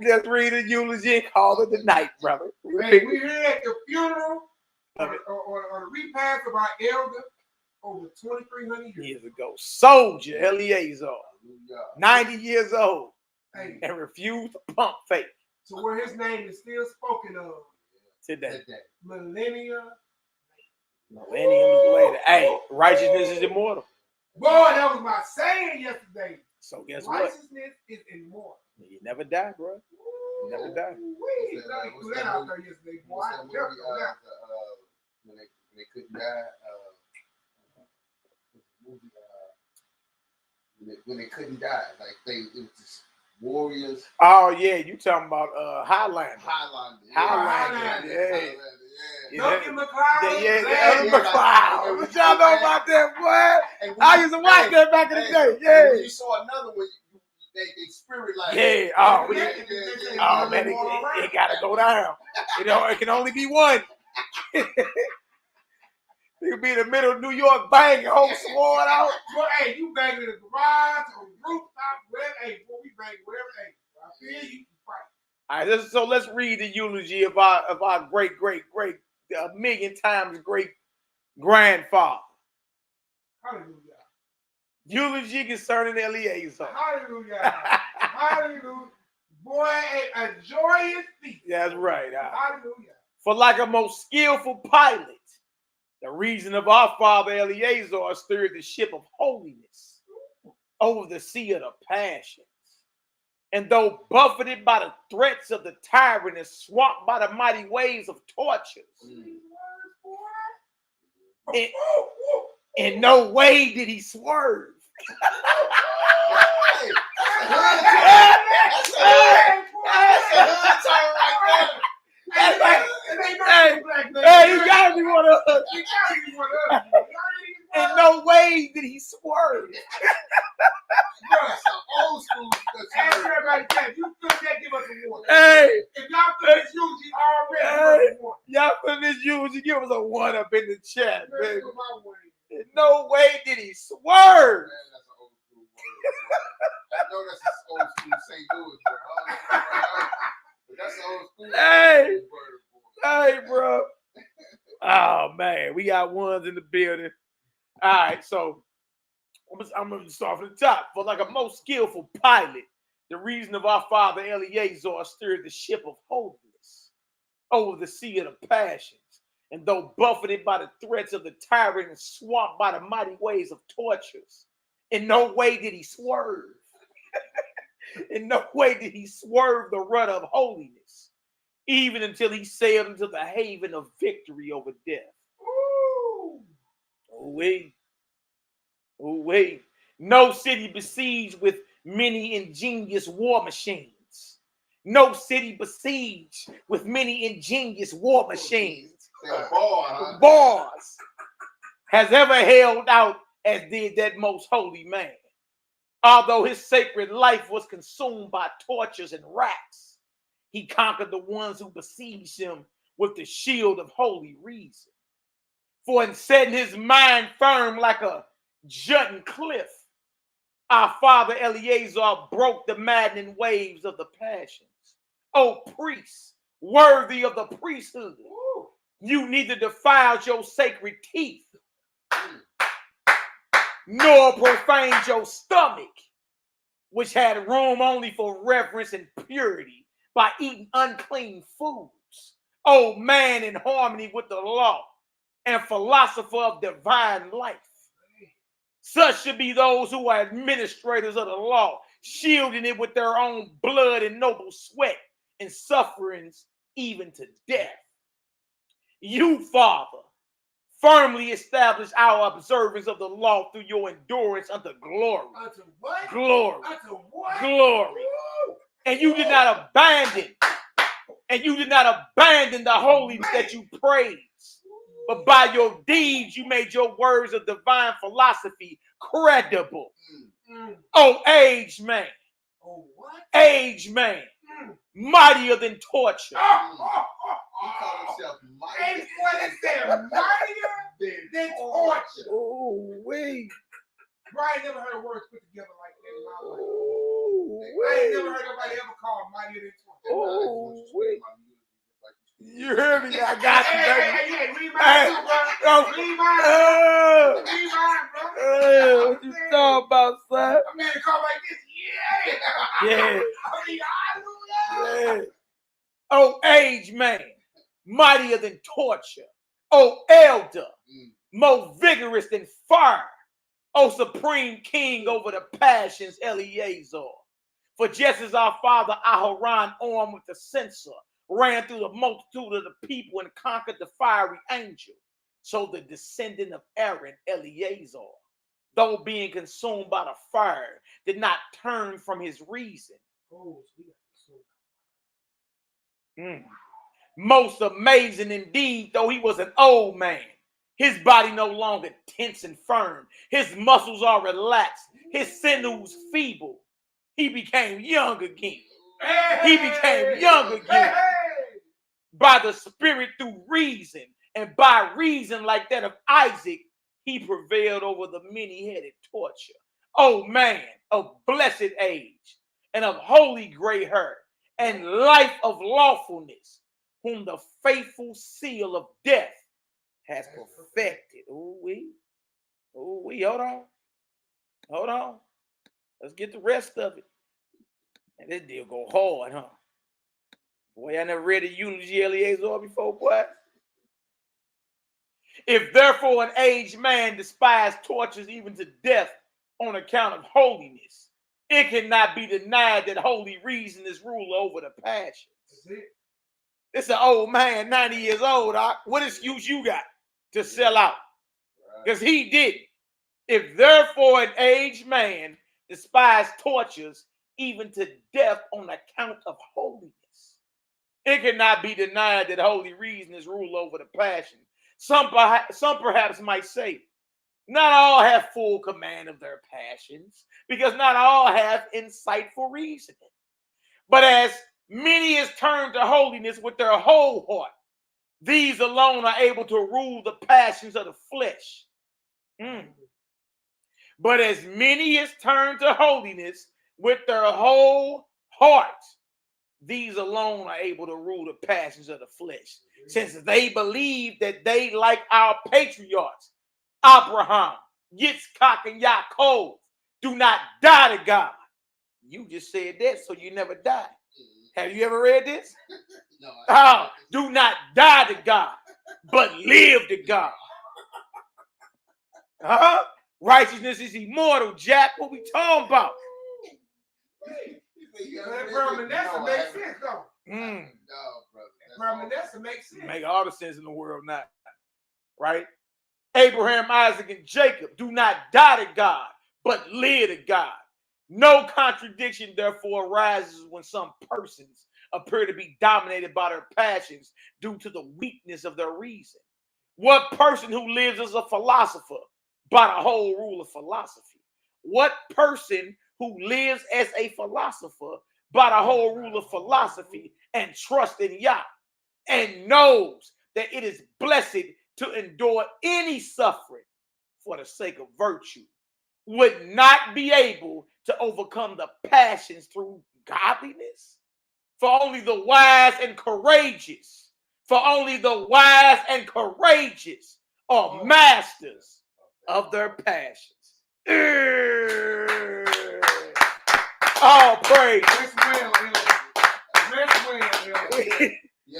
Let's read the eulogy and call it the night, brother. Hey, we're here at the funeral or the repast of our elder over 2,300 years ago. Soldier Eleazar, 90 years old, and refused to pump fake. So where his name is still spoken of today. Millennium later. Hey, righteousness is immortal. Boy, that was my saying yesterday. So guess righteousness is immortal. You never die, bro. You never die. We threw that out there yesterday, boy. I jumped on that. When they couldn't die, when they couldn't die, like it was just warriors. Oh yeah, you talking about Highlander. Highlander. Yeah. Duncan McLeod. Yeah, McLeod. What y'all know about that, boy? I used to watch that back in the day. Yeah. When you saw another one, they spirit like Oh man, it gotta go down. It can only be one. You could be in the middle of New York banging, whole sword out. Well, hey, you bang in the garage, on the rooftop, whatever. Hey, boy, we bang whatever. Hey, I feel you. All right, so let's read the eulogy of our great, a million times great grandfather. Hallelujah. Eulogy concerning Eleazar. Hallelujah. Hallelujah. Boy, a joyous feast. That's right. Hallelujah. For like a most skillful pilot, the reason of our father Eleazar steered the ship of holiness over the sea of the passions. And though buffeted by the threats of the tyrant and swamped by the mighty waves of tortures, in no way did he swerve. Hey, you gotta be one of us. In no way did he swerve. That's an old school. You couldn't give us a warning. Hey, if y'all put this eulogy already, y'all put this eulogy, give us a one up in the chat, baby. In no way did he swerve. Man, that's an old school word. I know that's an old school St. Louis word. But that's an old school Hey, bro. Oh man, we got ones in the building. All right, so I'm going to start from the top. For like a most skillful pilot, the reason of our father Eleazar steered the ship of holiness over the sea of the passions. And though buffeted by the threats of the tyrant and swamped by the mighty waves of tortures, in no way did he swerve. In no way did he swerve the rudder of holiness, even until he sailed into the haven of victory over death. Ooh. Wait. No city besieged with many ingenious war machines. No city besieged with many ingenious war machines. Bars has ever held out as did that most holy man. Although his sacred life was consumed by tortures and racks, he conquered the ones who besieged him with the shield of holy reason. For in setting his mind firm like a jutting cliff, our father Eleazar broke the maddening waves of the passions. O priests, worthy of the priesthood, you neither defiled your sacred teeth, nor profaned your stomach, which had room only for reverence and purity, by eating unclean foods. O man in harmony with the law and philosopher of divine life. Such should be those who are administrators of the law, shielding it with their own blood and noble sweat and sufferings, even to death. You, Father, firmly establish our observance of the law through your endurance unto glory. Unto what? Glory. Unto what? Glory. Woo! And you did not abandon. The holiness that you praise. But by your deeds, you made your words of divine philosophy credible. Oh, aged man. Oh, what? Aged man. Mightier than torture. He called himself mightier. Mightier than torture. Oh, wait. Brian never heard words put together like that in my life. I ain't never heard nobody ever call mightier than torture. Oh, wait. You hear me? I got you, baby. Hey, read mine too, bro. Read mine. Read mine, bro. What you talking about, son? A man call like this, yeah. I mean, hallelujah. Yeah. Oh, aged man, mightier than torture. Oh, elder, more vigorous than fire. Oh, supreme king over the passions, Eleazar. For just as our father Aharon, armed with the censer, ran through the multitude of the people and conquered the fiery angel, so the descendant of Aaron, Eleazar, though being consumed by the fire, did not turn from his reason, Most amazing indeed, though he was an old man. His body no longer tense and firm. His muscles are relaxed. His sinews feeble. He became young again. He became young again. By the Spirit through reason. And by reason like that of Isaac, he prevailed over the many-headed torture. Oh man, of blessed age, and of holy gray hair, and life of lawfulness, whom the faithful seal of death has perfected. Hold on. Let's get the rest of it. And this deal go hard, huh? Boy, I never read a Eulogy Eleazar before, boy. If therefore an aged man despise tortures even to death on account of holiness, it cannot be denied that holy reason is ruler over the passions. It's an old man, 90 years old. What excuse you got to sell out? Because he did. If therefore an aged man despise tortures even to death on account of holiness, it cannot be denied that holy reason is rule over the passion. Some perhaps might say, not all have full command of their passions, because not all have insightful reasoning. But as many as turn to holiness with their whole heart, these alone are able to rule the passions of the flesh. But as many as turn to holiness with their whole heart, these alone are able to rule the passions of the flesh, since they believe that they, like our patriarchs, Abraham, Yitzchak, and Yaakov, do not die to God. You just said that, so you never die. Have you ever read this? No. Do not die to God, but live to God. Righteousness is immortal, Jack. What we talking about? That Brahmanessa makes sense, though. No, brother. Brahmanessa makes sense. Make all the sense in the world now, right? Abraham, Isaac, and Jacob do not die to God, but live to God. No contradiction, therefore, arises when some persons appear to be dominated by their passions due to the weakness of their reason. What person who lives as a philosopher by the whole rule of philosophy? What person who lives as a philosopher by the whole rule of philosophy and trusts in Yah and knows that it is blessed to endure any suffering for the sake of virtue, would not be able to overcome the passions through godliness? For only the wise and courageous, are masters of their passions. All praise. Rest well,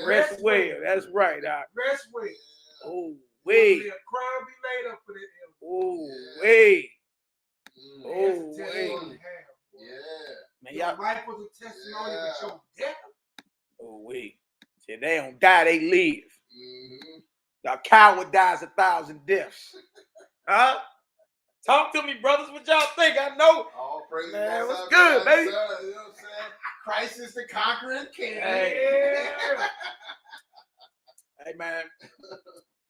Rest well. That's right. Rest well. Oh, wait. A crown be laid up for that. Oh, wait. Oh, wait. Man, your life was a testimony with your death. Oh, wait. See, they don't die, they live. The coward dies 1,000 deaths. Huh? Talk to me, brothers. What y'all think? I know. All praise, man. What's good, baby? You know what I'm saying? Christ is the conquering king. Hey, hey man.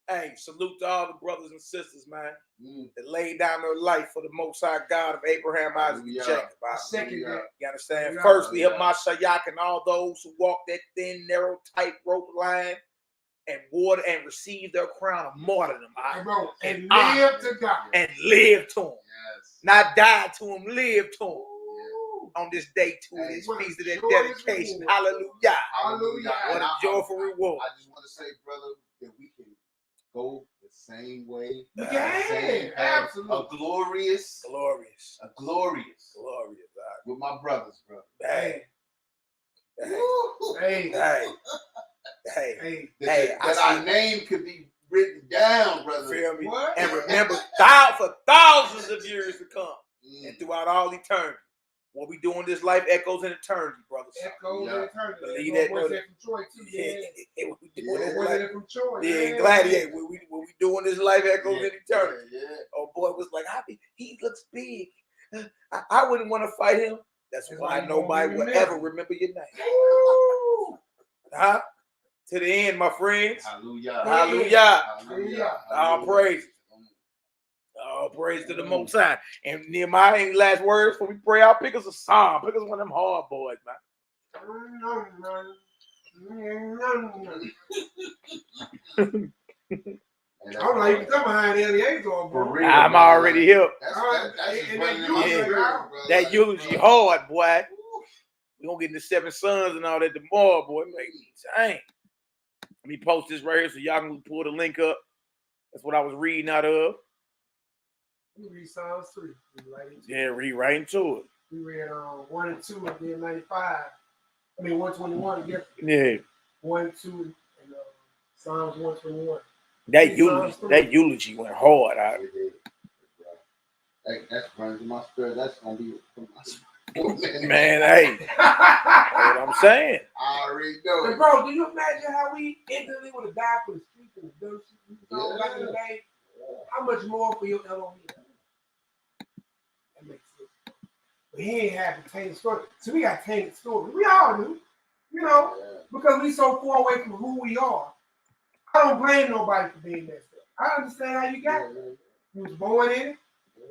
Hey, salute to all the brothers and sisters, man, that laid down their life for the Most High God of Abraham, Isaac, and Jacob. Second, you understand? Firstly, HICKMAN and all those who walk that thin, narrow, tightrope line and wore and received their crown of martyrdom. And live to God. And live to Him. Yes. Not die to Him, live to Him. On this day, to this feast of that dedication. Hallelujah. Hallelujah. What a joyful reward. I just want to say, brother, that we can go the same way. Yeah, absolutely. A glorious. With my brothers, brother. Hey. That our name could be written down, brother. Feel me? What? And remember, for thousands of years to come, and throughout all eternity, what we do in this life echoes in eternity, brothers. Echoes in eternity. Believe that, brother. From Troy too, yeah. What we do in this life. From Troy. Yeah, Gladiator. What we do in this life echoes in eternity. Yeah. Oh boy, it was like, he looks big. I wouldn't want to fight him. That's why nobody will ever remember your name. Huh? to the end, my friends. Hallelujah. Hallelujah. Hallelujah. All praise. All praise to the Most High. And Nehemiah, any last words before we pray out? Pick us a song. Pick us one of them hard boys, man. I'm like, you come behind Eleazar, bro. real, I'm already here. That eulogy hard, boy. We're gonna get into 7 sons and all that tomorrow, boy. Dang. Let me post this right here so y'all can pull the link up. That's what I was reading out of. We read Psalms 3. Read right into it. We read 1 and 2 and then 95. I mean 121 again. Yeah. 1, 2, and Psalms 121. That eulogy went hard out. That's running to my spirit. That's gonna be from my spirit. Man, hey. That's what I'm saying. I already know it. Bro, do you imagine how we instantly would have died for the streets and the dirt back in the day? How much more for your Elohim? That makes sense. But he ain't have the tainted story. So we got tainted stories. We all do. You know, because we so far away from who we are. I don't blame nobody for being messed up. I understand how you got it. You was born in it,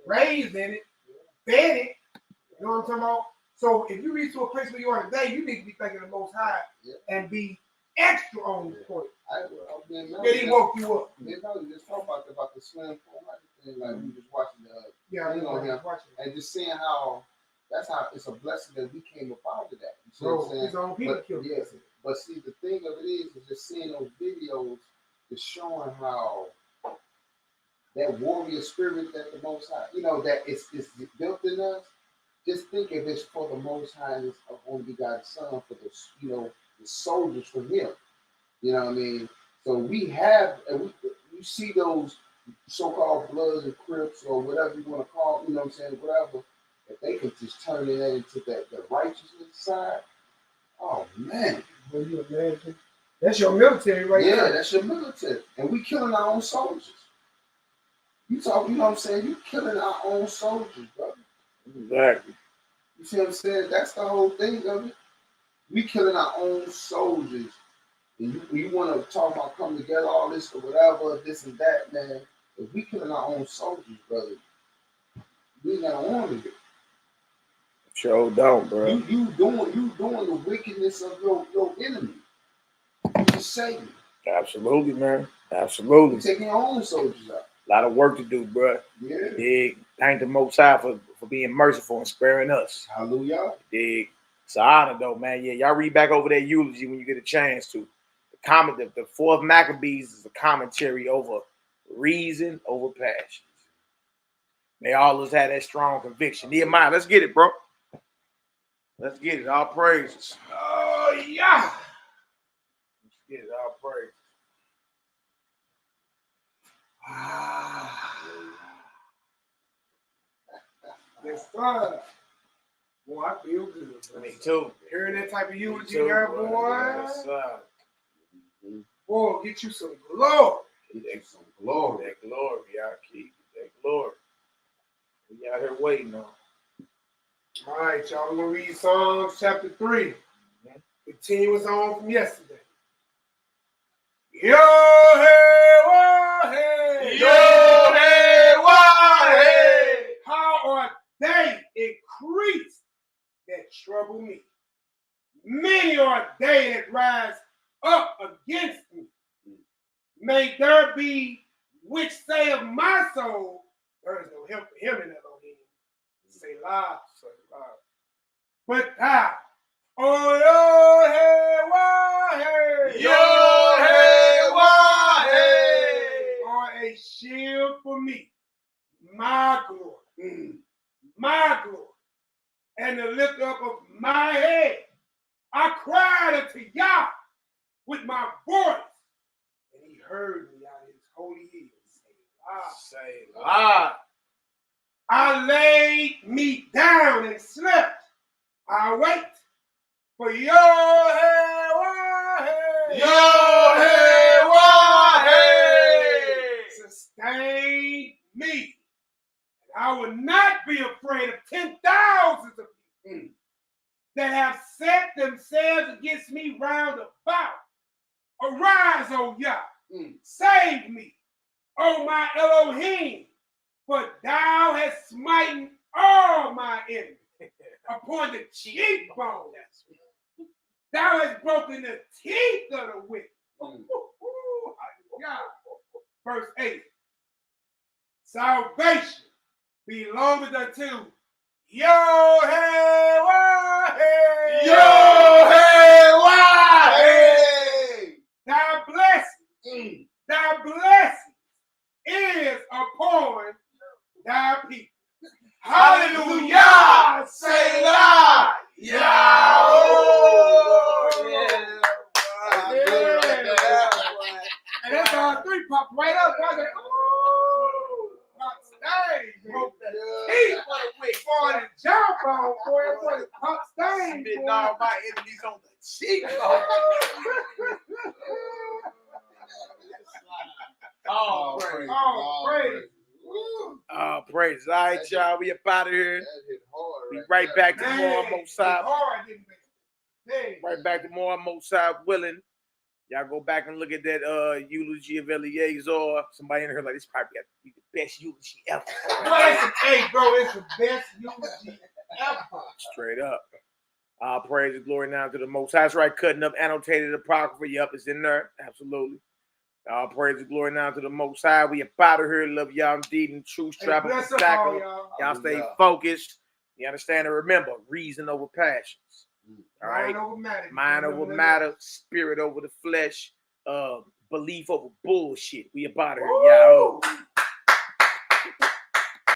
raised in it, fed it. You know what I'm talking about? So if you reach to a place where you are today, you need to be thinking the Most High and be extra on the point. Then he woke you up. You just talk about the slim form thing, like we just watching thing on him, and just seeing how that's how it's a blessing that we came up out of that. You see what I'm saying? His own people killed him. But see, the thing of it is just seeing those videos is showing how that warrior spirit that the Most High, you know, that it's built in us. Just think if it's for the Most High and it's of only begotten Son for the, you know, the soldiers from Him. You know what I mean? So we have, you see those so-called Bloods and Crips or whatever you want to call, you know what I'm saying, whatever. If they can just turn it into the righteousness side, oh man. Will you imagine? That's your military right there. Yeah, that's your military. And we killing our own soldiers. You know what I'm saying? You killing our own soldiers, brother. Exactly. You see what I'm saying? That's the whole thing of it. We killing our own soldiers. And you want to talk about coming together, all this or whatever, this and that, man. If we killing our own soldiers, brother, we ain't got on with it. Sure don't, bro. You doing the wickedness of your enemy. You just Satan. Absolutely, man. Absolutely. You're taking your own soldiers out. A lot of work to do, bro. Yeah. Dig. Thank the Most High for being merciful and sparing us. Hallelujah. Dig. It's an honor, though, man. Yeah, y'all read back over that eulogy when you get a chance to. The 4th Maccabees is a commentary over reason over passions. They always had that strong conviction. Nehemiah, let's get it, bro. Let's get it. All praises. Oh, yeah. Let's get it. All praises. Yes, sir. Boy, I feel good. Bro. Me too. Hearing that type of eulogy there, boy. Yes, sir. Boy, get you some glory. Get some glory. That glory, YAH'KI. That glory. We out here waiting on. All right, y'all. We're going to read Psalms chapter 3. Continuous on from yesterday. YHWH'S. YHWH'S. How are they increased that trouble me? Many are they that rise up against me. May there be which say of my soul, there is no help for him in Elohim. Say loud, say loud. But thou, oh YHWH'S, are a shield for me, my glory, and the lift up of my head. I cried unto Yah with my voice, and he heard me out of his holy hills. Say loud. I laid me down and slept. I wait for YHWH'S. Sustain me. I will not be afraid of 10,000s of people that have set themselves against me round about. Arise, O Yah. Save me, O my Elohim, for thou hast smitten all my enemies upon the cheekbone. Thou hast broken the teeth of the wicked. Verse 8. Salvation belongeth unto YHWH'S. YHWH'S. Thy blessing is upon thy people. Hallelujah! Say that! And that's all three pop right up. I said, ooh, pop stain. Broke the teeth for the jawbone, boy. Boy, pop stain. Spitting all my enemies on the cheekbone. All praise. Oh, praise. All right, y'all. We up out of here. Be right back tomorrow, Mosai. Right back tomorrow, Mosai willing. Y'all go back and look at that eulogy of Eleazar. Somebody in here like this probably got to be the best eulogy ever. Hey, bro, it's the best eulogy ever. Straight up. All praise and glory now to the Most High. That's right, cutting up annotated apocrypha. Yup, it's in there. Absolutely. All praise and glory now to the Most High. We up out of here. Love y'all indeed in truth. Strap up the tackle. Y'all stay focused. You understand and remember, reason over passions. All right. Mind over matter. Spirit over the flesh. Belief over bullshit. We up out of here, y'all.